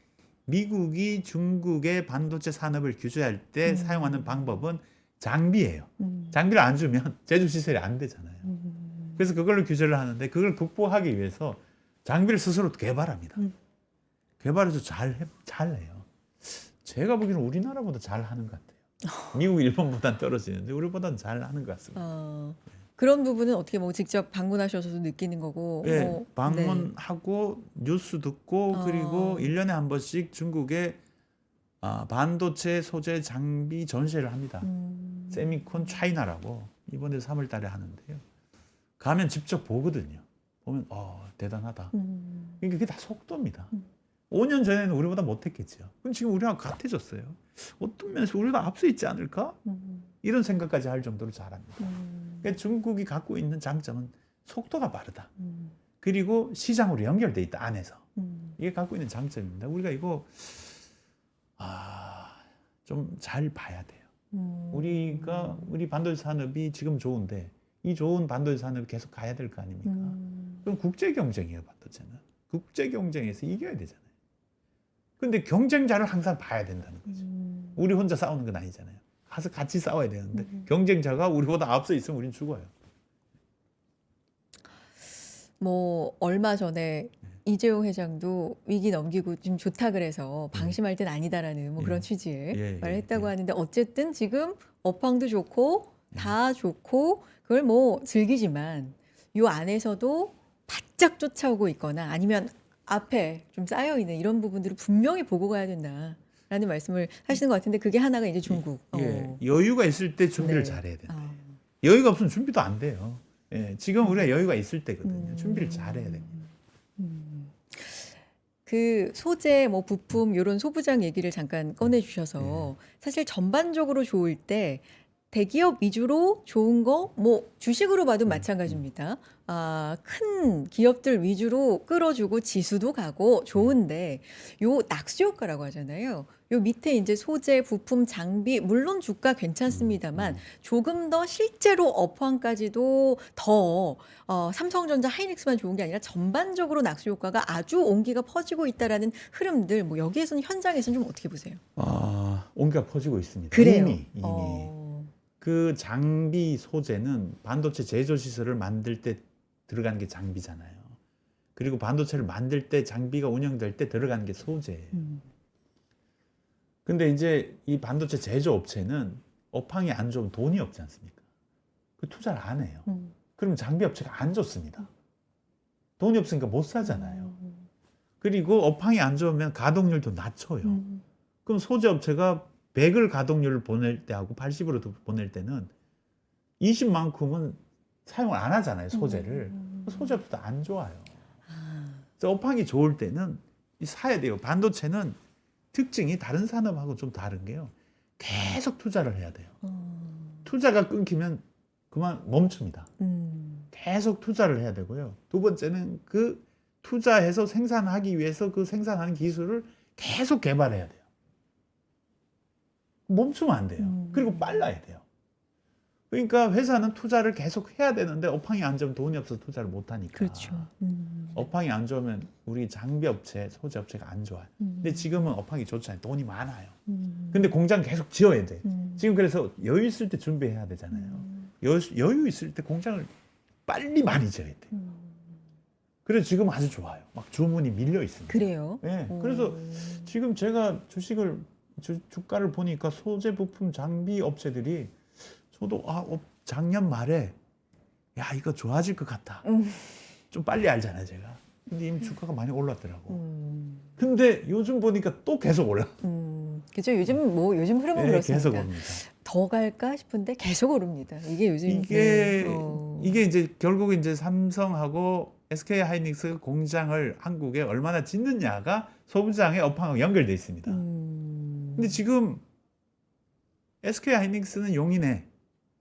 미국이 중국의 반도체 산업을 규제할 때 사용하는 방법은 장비예요. 장비를 안 주면 제조 시설이 안 되잖아요. 그래서 그걸로 규제를 하는데 그걸 극복하기 위해서 장비를 스스로 개발합니다. 개발해서 잘해요. 제가 보기에는 우리나라보다 잘하는 것 같아요. 미국, 일본보다는 떨어지는데 우리보다는 잘하는 것 같습니다. 그런 부분은 어떻게 뭐 직접 방문하셔서도 느끼는 거고. 네, 방문하고 뉴스 듣고 그리고 1년에 한 번씩 중국의 반도체 소재 장비 전시회를 합니다. 세미콘 차이나라고 이번에 3월 달에 하는데요. 가면 직접 보거든요. 보면 대단하다. 그러니까 그게 다 속도입니다. 5년 전에는 우리보다 못했겠죠. 그럼 지금 우리랑 같아졌어요. 어떤 면에서 우리가 앞서 있지 않을까? 이런 생각까지 할 정도로 잘합니다. 그러니까 중국이 갖고 있는 장점은 속도가 빠르다. 그리고 시장으로 연결돼 있다, 안에서. 이게 갖고 있는 장점입니다. 우리가 이거 좀 잘 봐야 돼요. 우리 반도체 산업이 지금 좋은데 이 좋은 반도체 산업이 계속 가야 될 거 아닙니까? 그럼 국제 경쟁이에요, 반도체는. 국제 경쟁에서 이겨야 되잖아요. 근데 경쟁자를 항상 봐야 된다는 거죠. 우리 혼자 싸우는 건 아니잖아요. 가서 같이 싸워야 되는데 경쟁자가 우리보다 앞서 있으면 우린 죽어요. 뭐 얼마 전에 이재용 회장도 위기 넘기고 좀 좋다 그래서 방심할 땐 아니다라는 뭐 그런 취지의 말을 했다고 하는데 어쨌든 지금 업황도 좋고 다 좋고 그걸 뭐 즐기지만 요 안에서도 바짝 쫓아오고 있거나 아니면 앞에 좀 쌓여 있는 이런 부분들을 분명히 보고 가야 된다라는 말씀을 하시는 것 같은데 그게 하나가 이제 중국. 여유가 있을 때 준비를 잘해야 된다. 여유가 없으면 준비도 안 돼요. 지금 우리가 여유가 있을 때거든요. 준비를 잘해야 됩니다. 그 소재, 뭐 부품 이런 소부장 얘기를 잠깐 꺼내 주셔서 사실 전반적으로 좋을 때 대기업 위주로 좋은 거, 뭐 주식으로 봐도 마찬가지입니다. 큰 기업들 위주로 끌어주고 지수도 가고 좋은데 요 낙수 효과라고 하잖아요. 요 밑에 이제 소재, 부품, 장비 물론 주가 괜찮습니다만 조금 더 실제로 업황까지도 더 삼성전자, 하이닉스만 좋은 게 아니라 전반적으로 낙수 효과가 아주 온기가 퍼지고 있다라는 흐름들 뭐 여기에서는 현장에서는 좀 어떻게 보세요? 온기가 퍼지고 있습니다. 그래요. 이미. 그 장비 소재는 반도체 제조 시설을 만들 때 들어가는 게 장비잖아요. 그리고 반도체를 만들 때 장비가 운영될 때 들어가는 게 소재예요. 근데 이제 이 반도체 제조 업체는 업황이 안 좋으면 돈이 없지 않습니까? 그 투자를 안 해요. 그럼 장비 업체가 안 좋습니다. 돈이 없으니까 못 사잖아요. 그리고 업황이 안 좋으면 가동률도 낮춰요. 그럼 소재 업체가 100을 가동률을 보낼 때하고 80으로 보낼 때는 20만큼은 사용을 안 하잖아요, 소재를. 소재업도 안 좋아요. 그래서 업황이 좋을 때는 사야 돼요. 반도체는 특징이 다른 산업하고 좀 다른 게요. 계속 투자를 해야 돼요. 투자가 끊기면 그만 멈춥니다. 계속 투자를 해야 되고요. 두 번째는 그 투자해서 생산하기 위해서 그 생산하는 기술을 계속 개발해야 돼요. 멈추면 안 돼요. 그리고 빨라야 돼요. 그러니까 회사는 투자를 계속 해야 되는데 업황이 안 좋으면 돈이 없어서 투자를 못 하니까. 그렇죠. 업황이 안 좋으면 우리 장비 업체, 소재 업체가 안 좋아요. 근데 지금은 업황이 좋잖아요. 돈이 많아요. 근데 공장 계속 지어야 돼. 지금 그래서 여유 있을 때 준비해야 되잖아요. 여유 있을 때 공장을 빨리 많이 지어야 돼. 그래서 지금 아주 좋아요. 막 주문이 밀려 있습니다. 그래요? 네. 그래서 지금 제가 주가를 보니까 소재 부품 장비 업체들이 저도 작년 말에 야 이거 좋아질 것 같다. 좀 빨리 알잖아요 제가. 근데 이미 주가가 많이 올랐더라고. 음. 근데 요즘 보니까 또 계속 올라. 그죠. 요즘 흐름은 예, 그렇습니다. 계속 옵니다. 더 갈까 싶은데 계속 오릅니다. 이게 요즘 이게 이제 결국 이제 삼성하고 SK 하이닉스 공장을 한국에 얼마나 짓느냐가 소부장의 업황하고 연결돼 있습니다. 근데 지금 SK 하이닉스는 용인에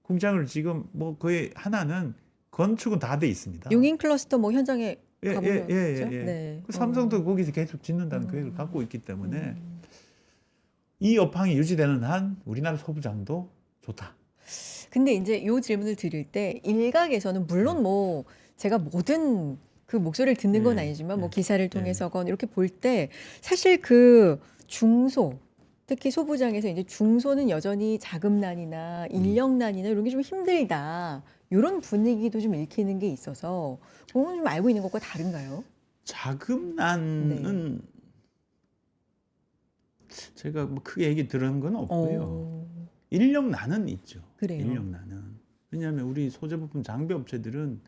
공장을 지금 뭐 거의 하나는 건축은 다 돼 있습니다. 용인 클러스터 뭐 현장에 예, 가보면 예, 예, 그죠? 예. 네. 그 삼성도 거기서 계속 짓는다는 계획을 갖고 있기 때문에 음. 이 업황이 유지되는 한 우리나라 소부장도 좋다. 근데 이제 이 질문을 드릴 때 일각에서는 물론 뭐 제가 모든 그 목소리를 듣는 건 네, 아니지만 뭐 네, 기사를 통해서건 이렇게 볼 때 사실 그 중소 특히 소부장에서 이제 중소는 여전히 자금난이나 인력난이나 이런 게 좀 힘들다. 이런 분위기도 좀 읽히는 게 있어서 그건 좀 알고 있는 것과 다른가요? 자금난은 제가 뭐 크게 얘기 들은 건 없고요. 인력난은 있죠. 그래요. 인력난은. 왜냐하면 우리 소재부품 장비 업체들은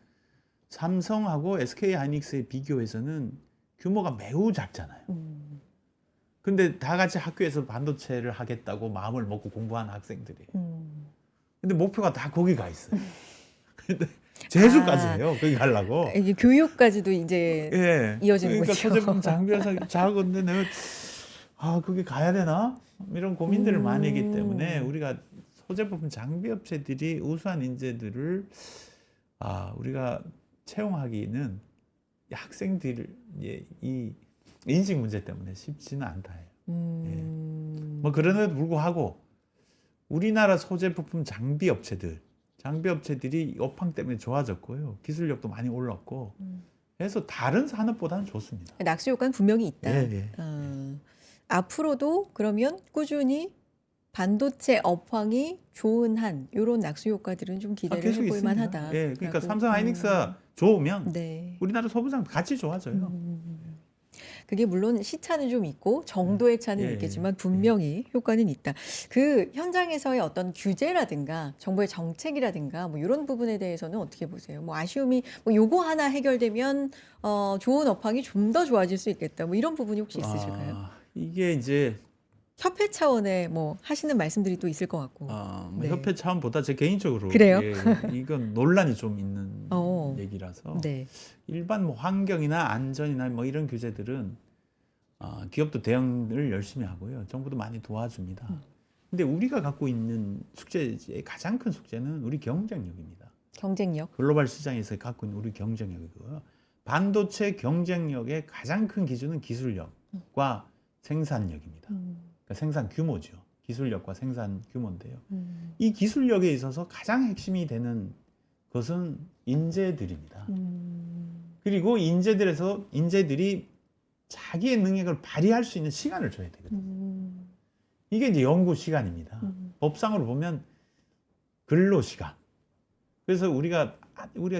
삼성하고 SK 하이닉스에 비교해서는 규모가 매우 작잖아요. 근데 다 같이 학교에서 반도체를 하겠다고 마음을 먹고 공부하는 학생들이에요. 근데 목표가 다 거기 가 있어요. 근데 재수까지 해요. 거기 가려고. 이게 교육까지도 이제 예. 이어지는 그러니까 거죠. 소제품 장비여서 작은데 내가 거기 가야 되나? 이런 고민들을 많이 했기 때문에 우리가 소제품 장비 업체들이 우수한 인재들을 우리가 채용하기는 학생들 이 인식 문제 때문에 쉽지는 않다 해요. 뭐 그럼에도 불구하고 우리나라 소재부품 장비 업체들이 업황 때문에 좋아졌고요. 기술력도 많이 올랐고 그래서 다른 산업보다는 좋습니다. 낙수 효과는 분명히 있다. 예. 앞으로도 그러면 꾸준히 반도체 업황이 좋은 한 이런 낙수 효과들은 좀 기대를 계속 해볼 있습니다. 만하다. 예, 그러니까 라고. 삼성 하이닉스가 좋으면 네. 우리나라 소부장도 같이 좋아져요. 그게 물론 시차는 좀 있고 정도의 차는 예, 있겠지만 분명히 효과는 있다. 그 현장에서의 어떤 규제라든가 정부의 정책이라든가 뭐 이런 부분에 대해서는 어떻게 보세요? 뭐 아쉬움이 뭐 요거 하나 해결되면 좋은 업황이 좀 더 좋아질 수 있겠다. 뭐 이런 부분이 혹시 있으실까요? 이게 이제 협회 차원의 뭐 하시는 말씀들이 또 있을 것 같고. 뭐 네. 협회 차원보다 제 개인적으로 그래요? 이건 논란이 좀 있는 얘기라서 네. 일반 뭐 환경이나 안전이나 뭐 이런 규제들은 기업도 대응을 열심히 하고요. 정부도 많이 도와줍니다. 근데 우리가 갖고 있는 숙제의 가장 큰 숙제는 우리 경쟁력입니다. 경쟁력. 글로벌 시장에서 갖고 있는 우리 경쟁력이고요. 반도체 경쟁력의 가장 큰 기준은 기술력과 생산력입니다. 그러니까 생산 규모죠. 기술력과 생산 규모인데요. 이 기술력에 있어서 가장 핵심이 되는 것은 인재들입니다. 그리고 인재들이 자기의 능력을 발휘할 수 있는 시간을 줘야 되거든요. 이게 이제 연구 시간입니다. 법상으로 보면 근로 시간. 그래서 우리가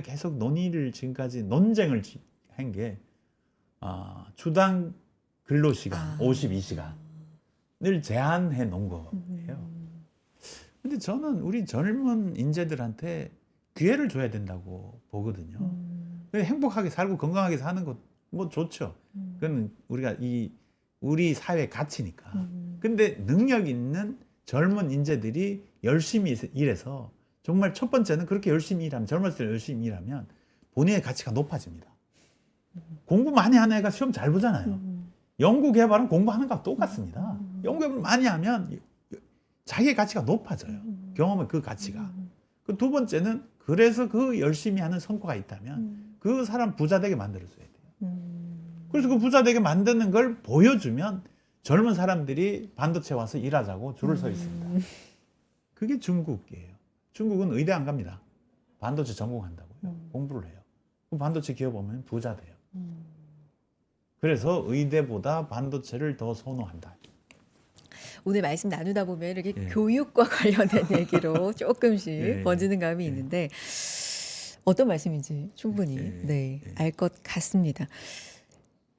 계속 논의를 지금까지 논쟁을 한 게 주당 근로 시간 52시간을 제한해 놓은 거예요. 근데 저는 우리 젊은 인재들한테 기회를 줘야 된다고 보거든요. 행복하게 살고 건강하게 사는 것 뭐 좋죠. 그건 우리 사회의 가치니까. 근데 능력 있는 젊은 인재들이 열심히 일해서 정말 첫 번째는 그렇게 열심히 일하면 젊었을 때 열심히 일하면 본인의 가치가 높아집니다. 공부 많이 하는 애가 시험 잘 보잖아요. 연구 개발은 공부하는 거랑 똑같습니다. 연구 개발 많이 하면 자기의 가치가 높아져요. 경험의 그 가치가. 그 두 번째는 그래서 그 열심히 하는 성과가 있다면 그 사람 부자 되게 만들어줘야 돼요. 그래서 그 부자 되게 만드는 걸 보여주면 젊은 사람들이 반도체 와서 일하자고 줄을 서 있습니다. 그게 중국이에요. 중국은 의대 안 갑니다. 반도체 전공한다고요. 공부를 해요. 그 반도체 기업 오면 부자 돼요. 그래서 의대보다 반도체를 더 선호한다. 오늘 말씀 나누다 보면 이렇게 교육과 관련된 얘기로 조금씩 번지는 감이 있는데 어떤 말씀인지 충분히 알 것 같습니다.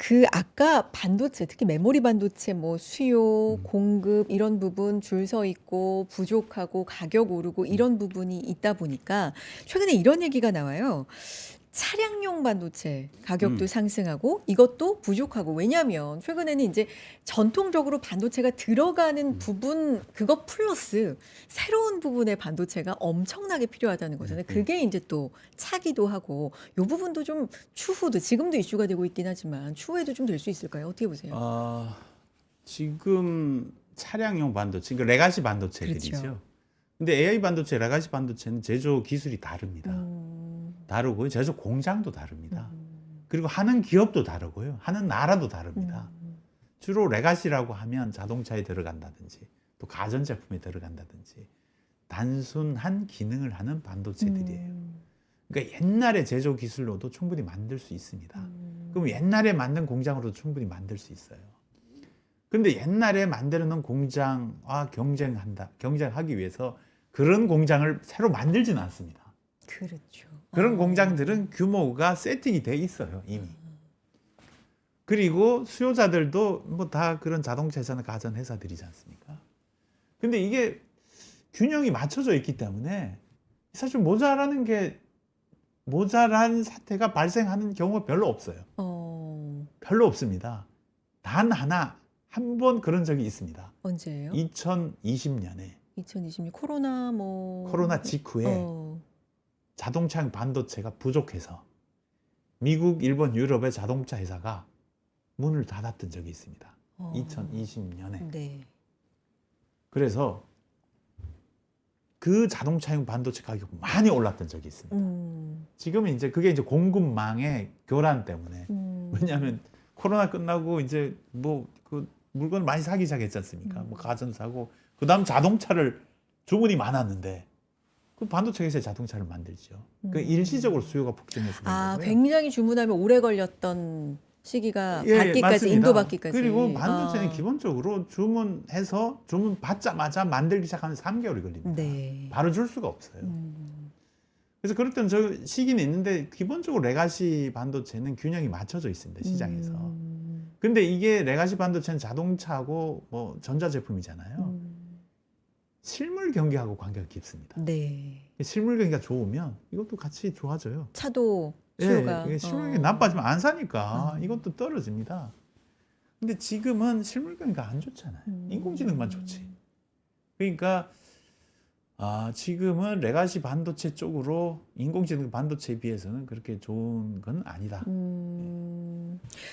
그 아까 반도체, 특히 메모리 반도체 뭐 수요, 공급 이런 부분 줄 서 있고 부족하고 가격 오르고 이런 부분이 있다 보니까 최근에 이런 얘기가 나와요. 차량용 반도체 가격도 상승하고 이것도 부족하고 왜냐하면 최근에는 이제 전통적으로 반도체가 들어가는 부분 그것 플러스 새로운 부분의 반도체가 엄청나게 필요하다는 거잖아요. 그게 이제 또 차기도 하고 이 부분도 좀 추후도 지금도 이슈가 되고 있긴 하지만 추후에도 좀 될 수 있을까요? 어떻게 보세요? 지금 차량용 반도체, 그러니까 레가시 반도체들이죠. 그렇죠. 근데 AI 반도체, 레가시 반도체는 제조 기술이 다릅니다. 다르고요. 제조 공장도 다릅니다. 그리고 하는 기업도 다르고요. 하는 나라도 다릅니다. 주로 레가시라고 하면 자동차에 들어간다든지 또 가전제품에 들어간다든지 단순한 기능을 하는 반도체들이에요. 그러니까 옛날의 제조 기술로도 충분히 만들 수 있습니다. 그럼 옛날에 만든 공장으로도 충분히 만들 수 있어요. 근데 옛날에 만들어 놓은 공장과 경쟁하기 위해서 그런 공장을 새로 만들지는 않습니다. 그렇죠. 그런 공장들은 규모가 세팅이 돼 있어요, 이미. 그리고 수요자들도 뭐 다 그런 자동차 회사나 가전 회사들이지 않습니까? 근데 이게 균형이 맞춰져 있기 때문에 사실 모자란 사태가 발생하는 경우가 별로 없어요. 별로 없습니다. 단 하나, 한 번 그런 적이 있습니다. 언제예요? 2020년에 2020년 코로나 직후에 자동차 반도체가 부족해서 미국, 일본, 유럽의 자동차 회사가 문을 닫았던 적이 있습니다. 2020년에. 네. 그래서 그 자동차용 반도체 가격이 많이 올랐던 적이 있습니다. 지금은 이제 그게 이제 공급망의 교란 때문에. 왜냐하면 코로나 끝나고 이제 뭐 그 물건 많이 사기 시작했지 않습니까? 뭐 가전 사고 그다음 자동차를 주문이 많았는데 그 반도체 회사에 자동차를 만들죠. 그 일시적으로 수요가 폭증해서 그런 거고요. 굉장히 주문하면 오래 걸렸던 시기가 예, 받기까지 맞습니다. 인도 받기까지. 그리고 반도체는 기본적으로 주문해서 주문 받자마자 만들기 시작하면 3개월이 걸립니다. 네. 바로 줄 수가 없어요. 그래서 그럴 때는 저 시기는 있는데 기본적으로 레가시 반도체는 균형이 맞춰져 있습니다. 시장에서. 근데 이게 레가시 반도체는 자동차하고 뭐 전자제품이잖아요. 실물 경기하고 관계가 깊습니다. 네. 실물 경기가 좋으면 이것도 같이 좋아져요. 차도 수요가. 예, 실물 경기 나빠지면 안 사니까 이것도 떨어집니다. 근데 지금은 실물 경기가 안 좋잖아요. 인공지능만 좋지. 그러니까 지금은 레가시 반도체 쪽으로 인공지능 반도체에 비해서는 그렇게 좋은 건 아니다.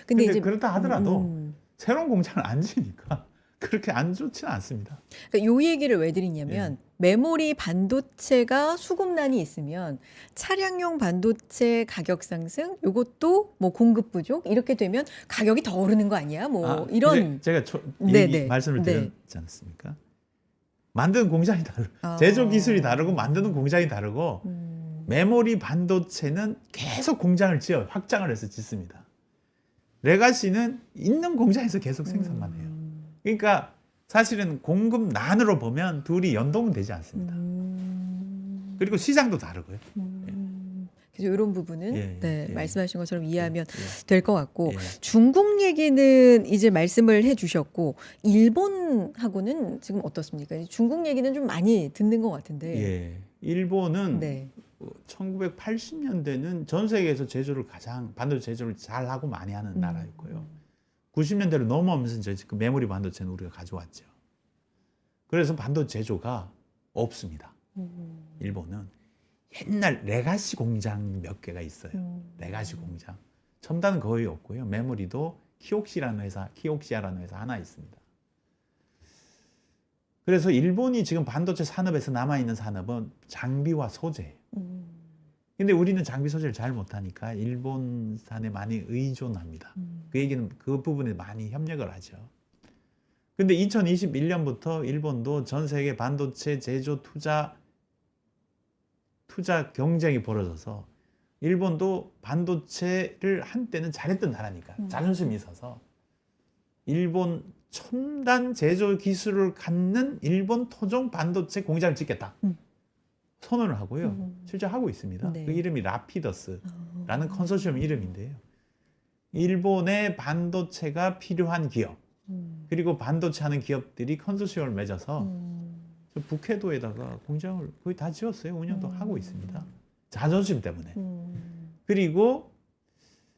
근데 이제 그렇다 하더라도 새로운 공장을 안 지니까 그렇게 안 좋지는 않습니다. 그러니까 요 얘기를 왜 드리냐면 메모리 반도체가 수급난이 있으면 차량용 반도체 가격 상승, 요것도 뭐 공급 부족 이렇게 되면 가격이 더 오르는 거 아니야? 뭐 이런. 제가 말씀을 드렸지 않습니까? 만드는 공장이 다르고 제조 기술이 다르고 만드는 공장이 다르고 메모리 반도체는 계속 공장을 확장을 해서 짓습니다. 레가시는 있는 공장에서 계속 생산만 해요. 그러니까 사실은 공급난으로 보면 둘이 연동은 되지 않습니다. 그리고 시장도 다르고요. 그래서 이런 부분은 말씀하신 것처럼 이해하면 예. 될 것 같고 예. 중국 얘기는 이제 말씀을 해주셨고 일본하고는 지금 어떻습니까? 중국 얘기는 좀 많이 듣는 것 같은데. 예. 일본은 네. 1980년대는 전 세계에서 반도체 제조를 잘하고 많이 하는 나라였고요. 90년대로 넘어오면서 이제 그 메모리 반도체는 우리가 가져왔죠. 그래서 반도체 제조가 없습니다. 일본은 옛날 레가시 공장 몇 개가 있어요. 레가시 공장. 첨단은 거의 없고요. 메모리도 키옥시아라는 회사 하나 있습니다. 그래서 일본이 지금 반도체 산업에서 남아있는 산업은 장비와 소재예요. 근데 우리는 장비 소재를 잘 못하니까 일본산에 많이 의존합니다. 그 얘기는 그 부분에 많이 협력을 하죠. 근데 2021년부터 일본도 전 세계 반도체 제조 투자 경쟁이 벌어져서 일본도 반도체를 한때는 잘했던 나라니까 자존심이 있어서 일본 첨단 제조 기술을 갖는 일본 토종 반도체 공장을 짓겠다. 선언을 하고요. 실제 하고 있습니다. 네. 그 이름이 라피더스라는 컨소시엄 이름인데요. 일본의 반도체가 필요한 기업 그리고 반도체 하는 기업들이 컨소시엄을 맺어서 북해도에다가 공장을 거의 다 지었어요. 운영도 하고 있습니다. 자존심 때문에. 그리고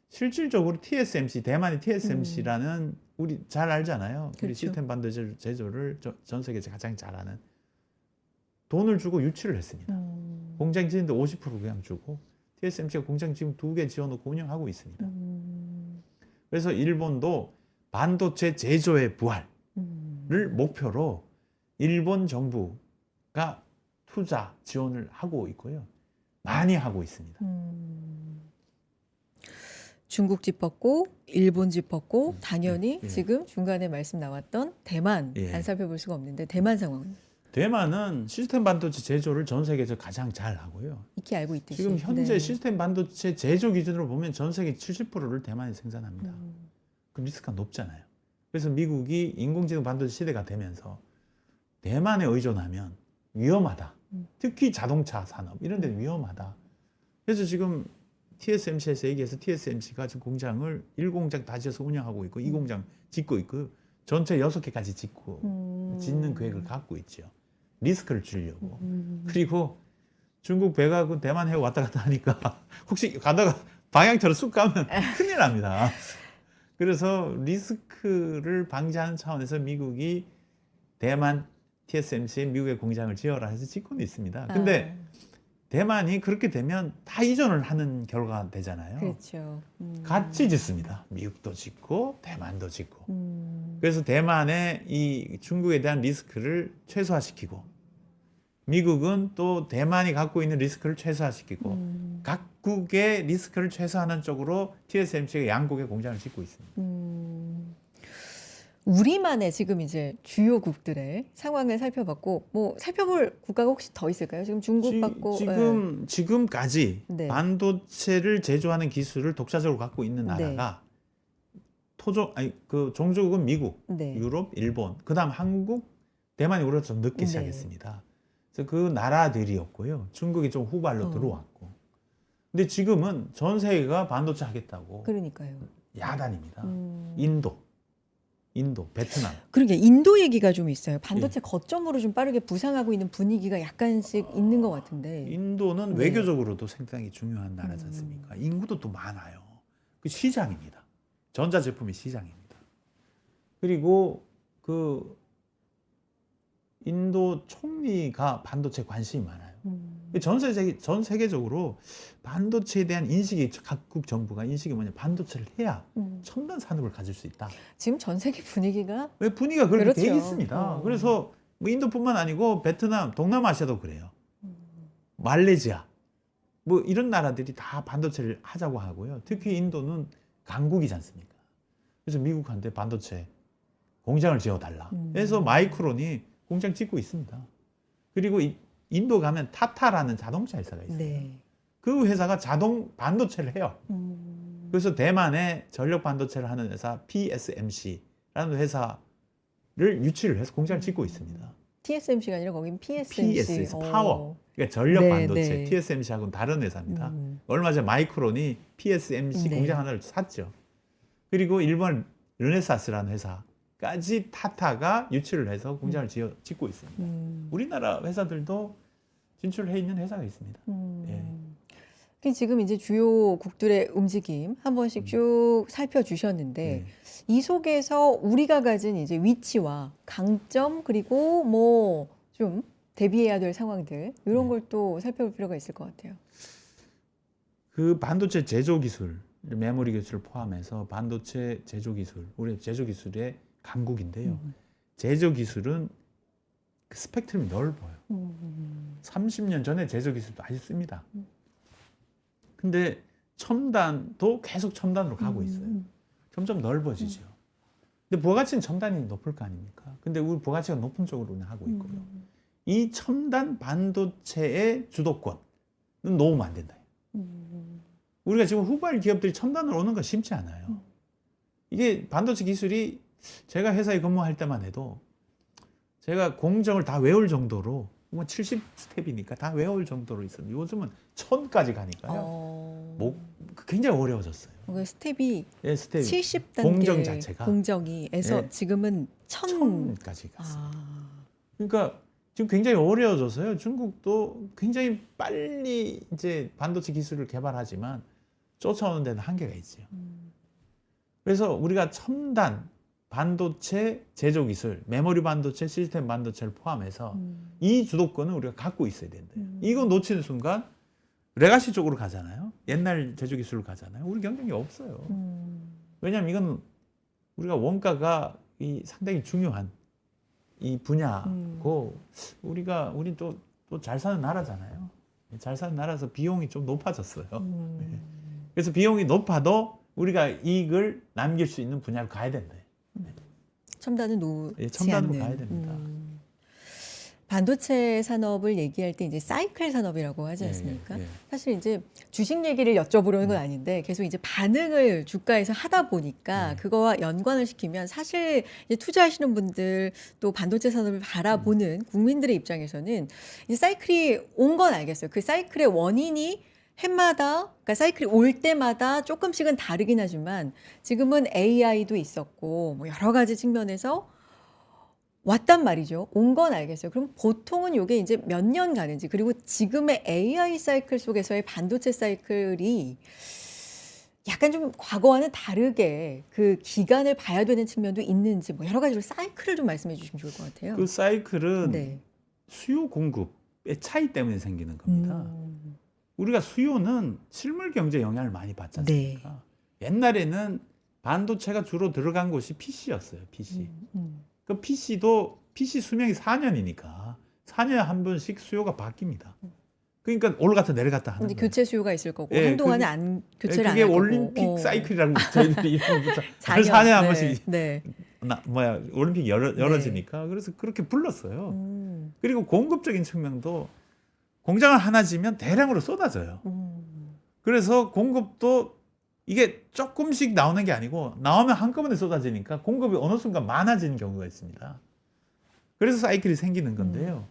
실질적으로 TSMC, 대만의 TSMC라는 우리 잘 알잖아요. 우리 그렇죠. 시스템 반도체 제조를 전 세계에서 가장 잘하는 돈을 주고 유치를 했습니다. 공장 짓는데 50% 그냥 주고 TSMC가 공장 지금 2개 지어놓고 운영하고 있습니다. 그래서 일본도 반도체 제조의 부활을 목표로 일본 정부가 투자 지원을 하고 있고요. 많이 하고 있습니다. 중국 짚었고 일본 짚었고 당연히 예. 지금 중간에 말씀 나왔던 대만 예. 안 살펴볼 수가 없는데 대만 상황은 대만은 시스템 반도체 제조를 전 세계에서 가장 잘 하고요. 익히 알고 있듯이 지금 현재 네. 시스템 반도체 제조 기준으로 보면 전 세계 70%를 대만이 생산합니다. 음. 그 리스크가 높잖아요. 그래서 미국이 인공지능 반도체 시대가 되면서 대만에 의존하면 위험하다. 특히 자동차 산업 이런 데는 위험하다. 그래서 지금 TSMC에서 얘기해서 TSMC가 지금 공장을 1공장 다 지어서 운영하고 있고 2공장 짓고 있고 전체 6개까지 짓고 짓는 계획을 갖고 있죠. 리스크를 줄이려고. 그리고 중국 배가 그 대만 해고 왔다 갔다 하니까 혹시 가다가 방향처럼 쑥 가면 큰일 납니다. 그래서 리스크를 방지하는 차원에서 미국이 대만 TSMC에 미국의 공장을 지어라 해서 짓고는 있습니다. 근데 대만이 그렇게 되면 다 이전을 하는 결과가 되잖아요. 그렇죠. 같이 짓습니다. 미국도 짓고 대만도 짓고. 그래서 대만의 이 중국에 대한 리스크를 최소화시키고 미국은 또 대만이 갖고 있는 리스크를 최소화시키고 각국의 리스크를 최소화하는 쪽으로 TSMC가 양국의 공장을 짓고 있습니다. 우리만의 지금 이제 주요국들의 상황을 살펴봤고 뭐 살펴볼 국가가 혹시 더 있을까요? 지금 중국 받고 지금까지 네. 반도체를 제조하는 기술을 독자적으로 갖고 있는 나라가 그 종주국은 미국, 네. 유럽, 일본, 그다음 한국, 대만이 오히려 좀 늦게 네. 시작했습니다. 그래서 그 나라들이었고요. 중국이 좀 후발로 들어왔고. 근데 지금은 전 세계가 반도체 하겠다고 그러니까요. 야단입니다. 인도, 베트남. 그러게 인도 얘기가 좀 있어요. 반도체 거점으로 좀 빠르게 부상하고 있는 분위기가 약간씩 있는 것 같은데. 인도는 네. 외교적으로도 상당히 중요한 나라지 않습니까? 인구도 또 많아요. 그 시장입니다. 전자제품의 시장입니다. 그리고 그 인도 총리가 반도체 관심이 많아요. 전 세계적으로 반도체에 대한 인식이 각국 정부가 인식이 뭐냐 반도체를 해야 첨단 산업을 가질 수 있다. 지금 전 세계 분위기가 왜 분위기가 그렇게 그렇죠. 돼 있습니다. 그래서 뭐 인도뿐만 아니고 베트남, 동남아시아도 그래요. 말레이시아 뭐 이런 나라들이 다 반도체를 하자고 하고요. 특히 인도는 강국이지 않습니까? 그래서 미국한테 반도체 공장을 지어달라. 그래서 마이크론이 공장 짓고 있습니다. 그리고 인도 가면 타타라는 자동차 회사가 있어요. 네. 그 회사가 자동 반도체를 해요. 그래서 대만의 전력 반도체를 하는 회사 PSMC라는 회사를 유치를 해서 공장을 짓고 있습니다. TSMC가 아니라 거긴 PSMC. PS에서 파워, 그러니까 전력 네, 반도체 네. TSMC하고는 다른 회사입니다. 얼마 전에 마이크론이 PSMC 네. 공장 하나를 샀죠. 그리고 일본 르네사스라는 회사까지 타타가 유치를 해서 공장을 짓고 있습니다. 우리나라 회사들도 진출해 있는 회사가 있습니다. 예. 지금 이제 주요국들의 움직임 한 번씩 쭉 살펴주셨는데 네. 이 속에서 우리가 가진 이제 위치와 강점 그리고 뭐 좀 대비해야 될 상황들 이런 네. 걸 또 살펴볼 필요가 있을 것 같아요. 그 반도체 제조 기술, 메모리 기술을 포함해서 반도체 제조 기술, 우리 제조 기술의 강국인데요. 제조 기술은 그 스펙트럼이 넓어요. 30년 전에 제조 기술도 아주 씁니다. 근데 첨단도 계속 첨단으로 가고 있어요. 점점 넓어지죠. 근데 부가가치는 첨단이 높을 거 아닙니까? 근데 우리 부가가치가 높은 쪽으로 하고 있고요. 이 첨단 반도체의 주도권은 놓으면 안 된다. 우리가 지금 후발 기업들이 첨단으로 오는 건 쉽지 않아요. 이게 반도체 기술이 제가 회사에 근무할 때만 해도 제가 공정을 다 외울 정도로 뭐 70스텝이니까 다 외울 정도로 있었는데 요즘은 1000까지 가니까요. 굉장히 어려워졌어요. 스텝이 예, 스텝 70단계 공정 자체가 공정이에서 예. 지금은 1000까지 갔어요. 그러니까 지금 굉장히 어려워져서요. 중국도 굉장히 빨리 이제 반도체 기술을 개발하지만 쫓아오는 데는 한계가 있지요. 그래서 우리가 첨단 반도체 제조 기술, 메모리 반도체, 시스템 반도체를 포함해서 이 주도권을 우리가 갖고 있어야 된대요. 이거 놓치는 순간 레가시 쪽으로 가잖아요. 옛날 제조 기술로 가잖아요. 우리 경쟁이 없어요. 왜냐하면 이건 우리가 원가가 이 상당히 중요한 이 분야고 우리 또 잘 사는 나라잖아요. 잘 사는 나라에서 비용이 좀 높아졌어요. 네. 그래서 비용이 높아도 우리가 이익을 남길 수 있는 분야로 가야 된다. 첨단은 놓지 예, 첨단으로 않는. 가야 됩니다. 반도체 산업을 얘기할 때 이제 사이클 산업이라고 하지 않습니까? 예, 예. 사실 이제 주식 얘기를 여쭤보려는 건 아닌데 계속 이제 반응을 주가에서 하다 보니까 그거와 연관을 시키면 사실 이제 투자하시는 분들 또 반도체 산업을 바라보는 국민들의 입장에서는 이제 사이클이 온 건 알겠어요. 그 사이클의 원인이 해마다, 그러니까 사이클이 올 때마다 조금씩은 다르긴 하지만 지금은 AI도 있었고 뭐 여러 가지 측면에서 왔단 말이죠. 온 건 알겠어요. 그럼 보통은 이게 이제 몇 년 가는지, 그리고 지금의 AI 사이클 속에서의 반도체 사이클이 약간 좀 과거와는 다르게 그 기간을 봐야 되는 측면도 있는지 뭐 여러 가지로 사이클을 좀 말씀해 주시면 좋을 것 같아요. 그 사이클은 네. 수요 공급의 차이 때문에 생기는 겁니다. 우리가 수요는 실물 경제 영향을 많이 받지 않습니까? 옛날에는 반도체가 주로 들어간 곳이 PC였어요. PC. 그 PC 수명이 4년이니까 4년에 한 번씩 수요가 바뀝니다. 그러니까 올라갔다 내려갔다 하는 이제 거예요. 교체 수요가 있을 거고 예, 한동안은 그게- 안 교체를 안 그게 할 거고. 올림픽 사이클이라고 저희들이 이름부터 4년, 4년에 한 네, 번씩 네. 올림픽이 열어지니까 그래서 그렇게 불렀어요. 그리고 공급적인 측면도 공장을 하나 지면 대량으로 쏟아져요. 그래서 공급도 이게 조금씩 나오는 게 아니고 나오면 한꺼번에 쏟아지니까 공급이 어느 순간 많아지는 경우가 있습니다. 그래서 사이클이 생기는 건데요.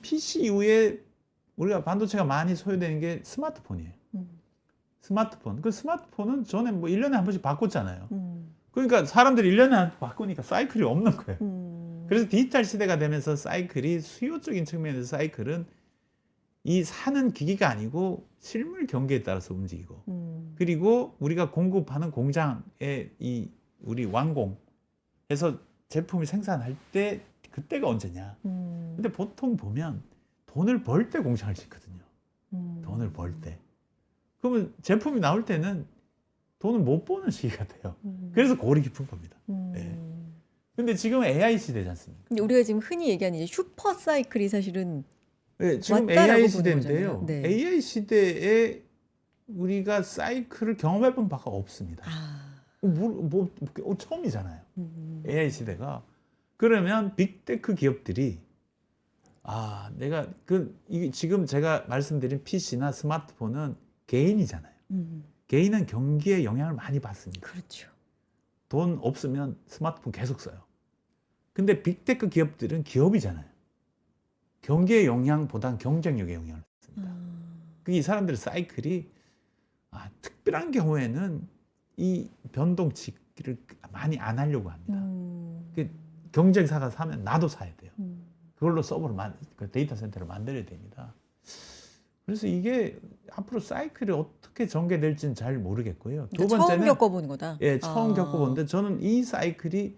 PC 이후에 우리가 반도체가 많이 소요되는 게 스마트폰이에요. 스마트폰. 그 스마트폰은 전에 뭐 1년에 한 번씩 바꿨잖아요. 그러니까 사람들이 1년에 한 번 바꾸니까 사이클이 없는 거예요. 그래서 디지털 시대가 되면서 사이클이 수요적인 측면에서 사이클은 이 사는 기기가 아니고 실물 경기에 따라서 움직이고 그리고 우리가 공급하는 공장에 이 우리 완공해서 제품이 생산할 때 그때가 언제냐. 근데 보통 보면 돈을 벌 때 공장을 짓거든요. 돈을 벌 때. 그러면 제품이 나올 때는 돈을 못 버는 시기가 돼요. 그래서 골이 깊은 겁니다. 네. 근데 지금은 AI 시대지 않습니까? 근데 우리가 지금 흔히 얘기하는 이제 슈퍼 사이클이 사실은 네, 지금 왔다라고 AI 보는 시대인데요. 거잖아요. 네. AI 시대에 우리가 사이클을 경험해 본 바가 없습니다. 처음이잖아요. AI 시대가. 그러면 빅테크 기업들이 내가 이게 지금 제가 말씀드린 PC나 스마트폰은 개인이잖아요. 개인은 경기에 영향을 많이 받습니다. 그렇죠. 돈 없으면 스마트폰 계속 써요. 근데 빅테크 기업들은 기업이잖아요. 경기의 영향보단 경쟁력의 영향을 받습니다. 이 사람들의 사이클이 특별한 경우에는 이 변동치기를 많이 안 하려고 합니다. 경쟁사가 사면 나도 사야 돼요. 그걸로 서버를 데이터 센터를 만들어야 됩니다. 그래서 이게 앞으로 사이클이 어떻게 전개될지는 잘 모르겠고요. 두 그러니까 번째는 처음 겪어보는 거다. 예, 처음 겪어보는데 저는 이 사이클이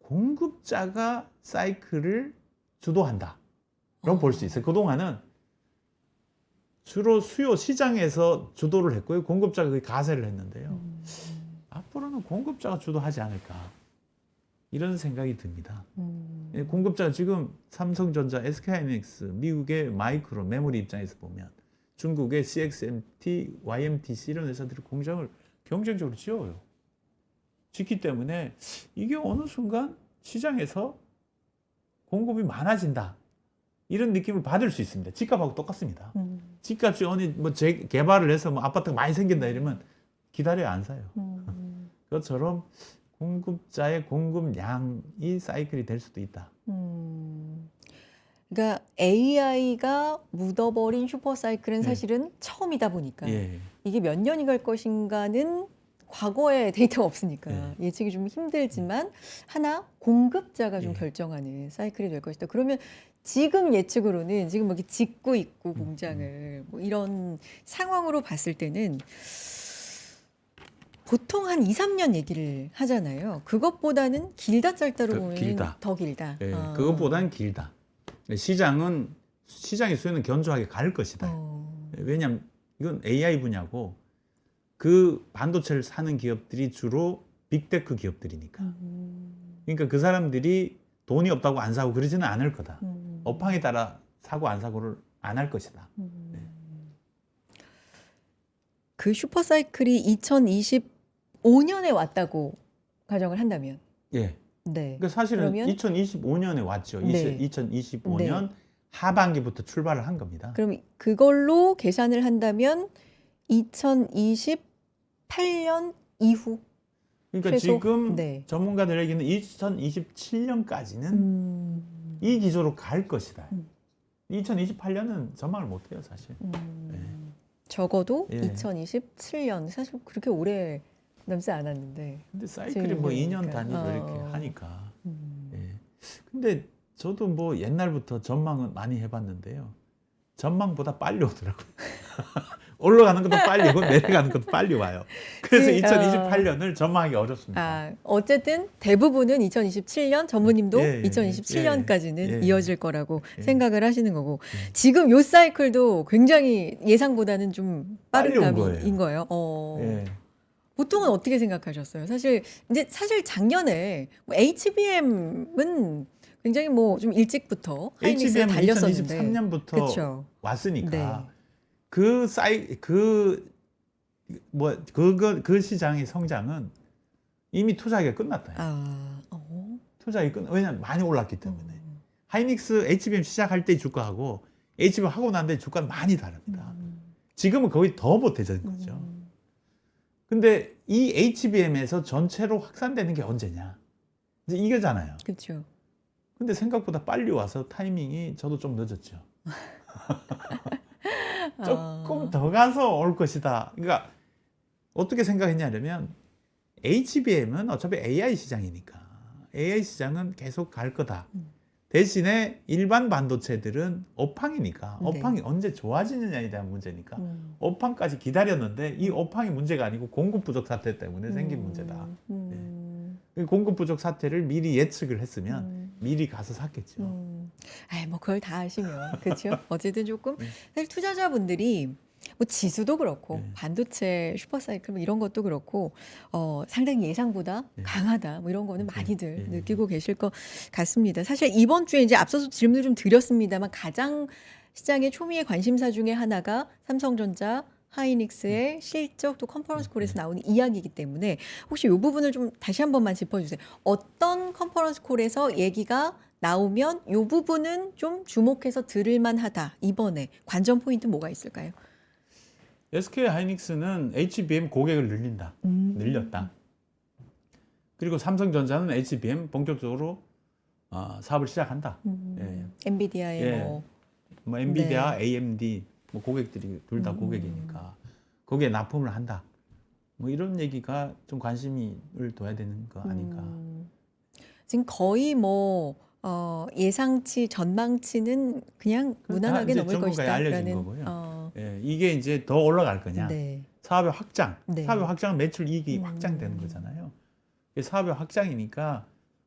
공급자가 사이클을 주도한다라고 볼 수 있어요. 그동안은 주로 수요 시장에서 주도를 했고요. 공급자가 그 가세를 했는데요. 앞으로는 공급자가 주도하지 않을까 이런 생각이 듭니다. 예, 공급자가 지금 삼성전자, SK하이닉스, 미국의 마이크론, 메모리 입장에서 보면 중국의 CXMT, YMTC 이런 회사들이 공장을 경쟁적으로 지어요. 짓기 때문에 이게 어느 순간 시장에서 공급이 많아진다. 이런 느낌을 받을 수 있습니다. 집값하고 똑같습니다. 집값이 어느 개발을 해서 아파트가 많이 생긴다 이러면 기다려야 안 사요. 그것처럼 공급자의 공급량이 사이클이 될 수도 있다. 그러니까 AI가 묻어버린 슈퍼 사이클은 네. 사실은 처음이다 보니까 예. 이게 몇 년이 갈 것인가는 과거에 데이터가 없으니까 네. 예측이 좀 힘들지만 하나 공급자가 좀 예. 결정하는 사이클이 될 것이다. 그러면 지금 예측으로는 지금 뭐 이렇게 짓고 있고 공장을 뭐 이런 상황으로 봤을 때는 보통 한 2, 3년 얘기를 하잖아요. 그것보다는 길다 짧다로 보면 길다. 더 길다. 예, 그것보다는 길다. 시장의 수요는 견조하게 갈 것이다. 왜냐하면 이건 AI 분야고 그 반도체를 사는 기업들이 주로 빅테크 기업들이니까. 그러니까 그 사람들이 돈이 없다고 안 사고 그러지는 않을 거다. 업황에 따라 사고 안 사고를 안 할 것이다. 네. 그 슈퍼사이클이 2025년에 왔다고 가정을 한다면, 예. 네. 그러니까 사실은 그러면 2025년에 왔죠. 네. 2025년 하반기부터 출발을 한 겁니다. 그럼 그걸로 계산을 한다면 2028년 이후 그러니까 최소? 지금 네. 전문가들 얘기는 2027년까지는 이 기조로 갈 것이다. 2028년은 전망을 못 해요, 사실. 적어도 예. 2027년 사실 그렇게 오래 남지 않았는데. 근데 사이클이 뭐 2년 그러니까. 단위로 이렇게 하니까. 예. 근데 저도 뭐 옛날부터 전망은 많이 해봤는데요. 전망보다 빨리 오더라고요. 올라가는 것도 빨리 오고 내려가는 것도 빨리 와요. 그래서 2028년을 전망하기 어렵습니다. 어쨌든 대부분은 2027년, 전무님도 예, 예, 2027년까지는 예, 예. 이어질 거라고 예. 생각을 하시는 거고, 지금 요 사이클도 굉장히 예상보다는 좀 빠른 빨리 온 감인 거예요. 예. 보통은 어떻게 생각하셨어요? 사실 작년에 HBM은 굉장히 뭐 좀 일찍부터 하이닉스가 HBM 달렸었는데, 2023년부터 그렇죠. 왔으니까 네. 그 시장의 성장은 이미 투자하기가 끝났다. 왜냐면 많이 올랐기 때문에. 하이닉스 HBM 시작할 때 주가하고 HBM 하고 난 뒤에 주가는 많이 다릅니다. 지금은 거의 더 못해진 거죠. 근데 이 HBM에서 전체로 확산되는 게 언제냐? 이제 이거잖아요. 그렇죠. 근데 생각보다 빨리 와서 타이밍이 저도 좀 늦었죠. 조금 더 가서 올 것이다. 그러니까 어떻게 생각했냐면 HBM은 어차피 AI 시장이니까 AI 시장은 계속 갈 거다. 대신에 일반 반도체들은 업황이니까 네. 업황이 언제 좋아지느냐에 대한 문제니까 업황까지 기다렸는데 이 업황이 문제가 아니고 공급 부족 사태 때문에 생긴 문제다. 네. 공급 부족 사태를 미리 예측을 했으면 미리 가서 샀겠죠. 뭐 그걸 다 아시면 그렇죠. 어쨌든 조금 사실 투자자분들이 뭐 지수도 그렇고 네. 반도체 슈퍼사이클 뭐 이런 것도 그렇고 상당히 예상보다 네. 강하다 뭐 이런 거는 많이들 네. 느끼고 계실 것 같습니다. 사실 이번 주에 이제 앞서서 질문을 좀 드렸습니다만 가장 시장의 초미의 관심사 중에 하나가 삼성전자 하이닉스의 실적 또 컨퍼런스 콜에서 나오는 이야기이기 때문에 혹시 이 부분을 좀 다시 한 번만 짚어주세요. 어떤 컨퍼런스 콜에서 얘기가 나오면 이 부분은 좀 주목해서 들을 만하다. 이번에 관전 포인트 뭐가 있을까요? SK 하이닉스는 HBM 고객을 늘렸다. 그리고 삼성전자는 HBM 본격적으로 사업을 시작한다. 예. 엔비디아의 예. 뭐 엔비디아, AMD 뭐 고객들이 둘 다 고객이니까 거기에 납품을 한다. 뭐 이런 얘기가 좀 관심을 둬야 되는 거 아닌가. 지금 거의 뭐 예상치, 전망치는 그냥 무난하게 이제 넘을 전문가에 알려진 것이다라는. 거고요. 예, 이게 이제 더 올라갈 거냐. 네. 사업의 확장. 네. 사업의 확장은 매출 이익이 확장되는 거잖아요. 사업의 확장이니까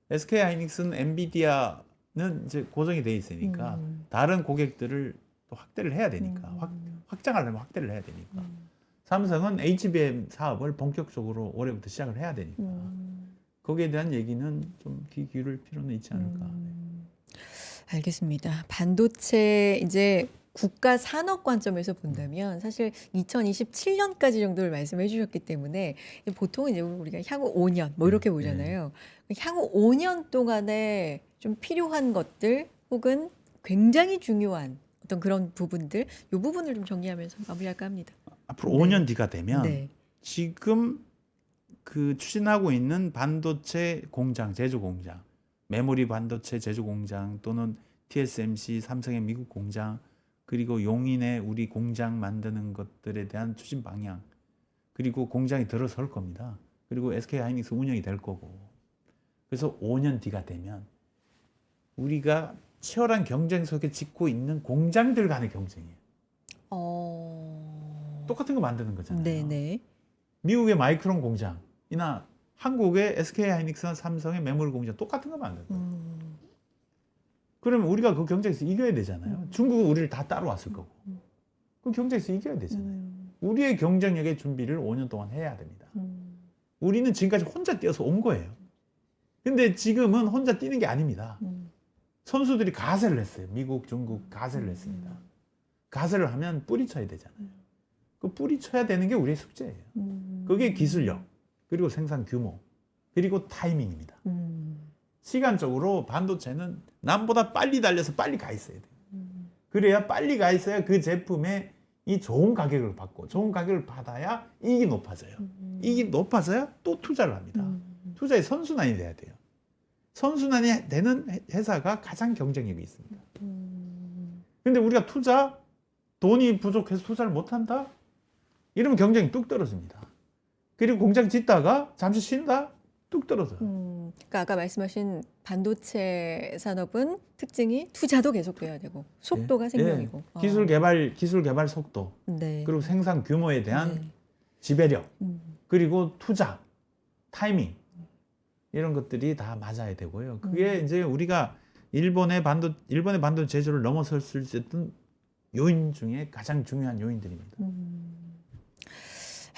SK 하이닉스는 엔비디아는 이제 고정이 돼 있으니까 다른 고객들을 또 확대를 해야 되니까 확장하려면 확대를 해야 되니까 삼성은 HBM 사업을 본격적으로 올해부터 시작을 해야 되니까 거기에 대한 얘기는 좀 귀 기울일 필요는 있지 않을까. 알겠습니다. 반도체 이제 국가 산업 관점에서 본다면 사실 2027년까지 정도를 말씀해 주셨기 때문에 보통 이제 우리가 향후 5년 뭐 이렇게 보잖아요. 향후 5년 동안에 좀 필요한 것들 혹은 굉장히 중요한 어떤 그런 부분들, 이 부분을 좀 정리하면서 마무리할까 합니다. 앞으로 네. 5년 뒤가 되면 네. 지금 그 추진하고 있는 반도체 공장, 제조 공장, 메모리 반도체 제조 공장 또는 TSMC, 삼성의 미국 공장 그리고 용인의 우리 공장 만드는 것들에 대한 추진 방향 그리고 공장이 들어설 겁니다. 그리고 SK 하이닉스 운영이 될 거고 그래서 5년 뒤가 되면 우리가 치열한 경쟁 속에 짓고 있는 공장들 간의 경쟁이에요. 똑같은 거 만드는 거잖아요. 네네. 미국의 마이크론 공장이나 한국의 SK하이닉스나 삼성의 메모리 공장 똑같은 거 만든다. 그러면 우리가 그 경쟁에서 이겨야 되잖아요. 중국은 우리를 다 따라왔을 거고. 그 경쟁에서 이겨야 되잖아요. 우리의 경쟁력의 준비를 5년 동안 해야 됩니다. 우리는 지금까지 혼자 뛰어서 온 거예요. 근데 지금은 혼자 뛰는 게 아닙니다. 선수들이 가세를 했어요. 미국, 중국 가세를 했습니다. 가세를 하면 뿌리쳐야 되잖아요. 그 뿌리쳐야 되는 게 우리의 숙제예요. 그게 기술력, 그리고 생산 규모, 그리고 타이밍입니다. 시간적으로 반도체는 남보다 빨리 달려서 빨리 가 있어야 돼요. 그래야 빨리 가 있어야 그 제품에 이 좋은 가격을 받고 좋은 가격을 받아야 이익이 높아져요. 이익이 높아져야 또 투자를 합니다. 투자의 선순환이 돼야 돼요. 선순환이 되는 회사가 가장 경쟁력이 있습니다. 근데 우리가 돈이 부족해서 투자를 못한다? 이러면 경쟁이 뚝 떨어집니다. 그리고 공장 짓다가 잠시 쉰다? 뚝 떨어져요. 그러니까 아까 말씀하신 반도체 산업은 특징이 투자도 계속돼야 되고 속도가 생명이고 기술 개발 속도, 네. 그리고 생산 규모에 대한 네. 지배력, 그리고 투자, 타이밍 이런 것들이 다 맞아야 되고요. 그게 이제 우리가 일본의 반도체 제조를 넘어설 수 있었던 요인 중에 가장 중요한 요인들입니다.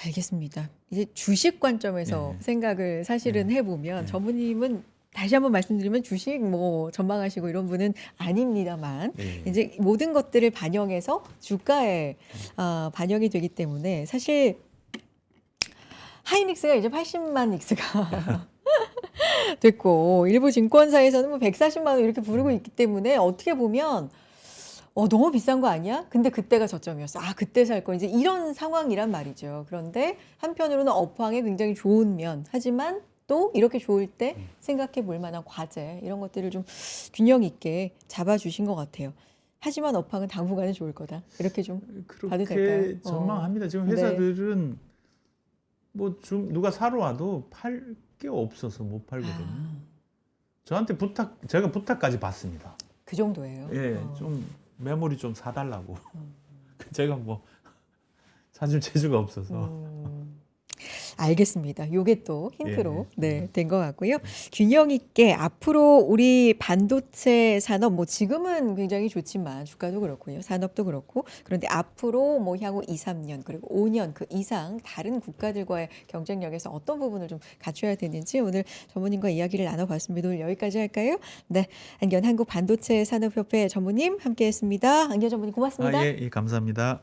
알겠습니다. 이제 주식 관점에서 네. 생각을 사실은 해보면 네. 전무님은 다시 한번 말씀드리면 주식 뭐 전망하시고 이런 분은 아닙니다만 네. 이제 모든 것들을 반영해서 주가에 반영이 되기 때문에 사실 하이닉스가 이제 80만 닉스가 됐고 일부 증권사에서는 뭐 140만 원 이렇게 부르고 있기 때문에 어떻게 보면 너무 비싼 거 아니야? 근데 그때가 저점이었어. 그때 살 거. 이제 이런 상황이란 말이죠. 그런데 한편으로는 업황에 굉장히 좋은 면. 하지만 또 이렇게 좋을 때 생각해 볼 만한 과제. 이런 것들을 좀 균형 있게 잡아주신 것 같아요. 하지만 업황은 당분간은 좋을 거다. 이렇게 좀 봐도 될까요? 그렇게 전망합니다. 지금 회사들은 뭐 누가 사러 와도 팔 게 없어서 못 팔거든요. 저한테 제가 부탁까지 받습니다. 그 정도예요. 예, 좀 메모리 좀 사달라고. 제가 뭐 사줄 재주가 없어서. 알겠습니다. 요게 또 힌트로 예. 된 것 같고요. 균형 있게 앞으로 우리 반도체 산업 뭐 지금은 굉장히 좋지만 주가도 그렇고요. 산업도 그렇고 그런데 앞으로 뭐 향후 2, 3년 그리고 5년 그 이상 다른 국가들과의 경쟁력에서 어떤 부분을 좀 갖춰야 되는지 오늘 전무님과 이야기를 나눠봤습니다. 오늘 여기까지 할까요? 네, 안견 한국반도체산업협회 전무님 함께했습니다. 안견 전무님 고맙습니다. 예, 감사합니다.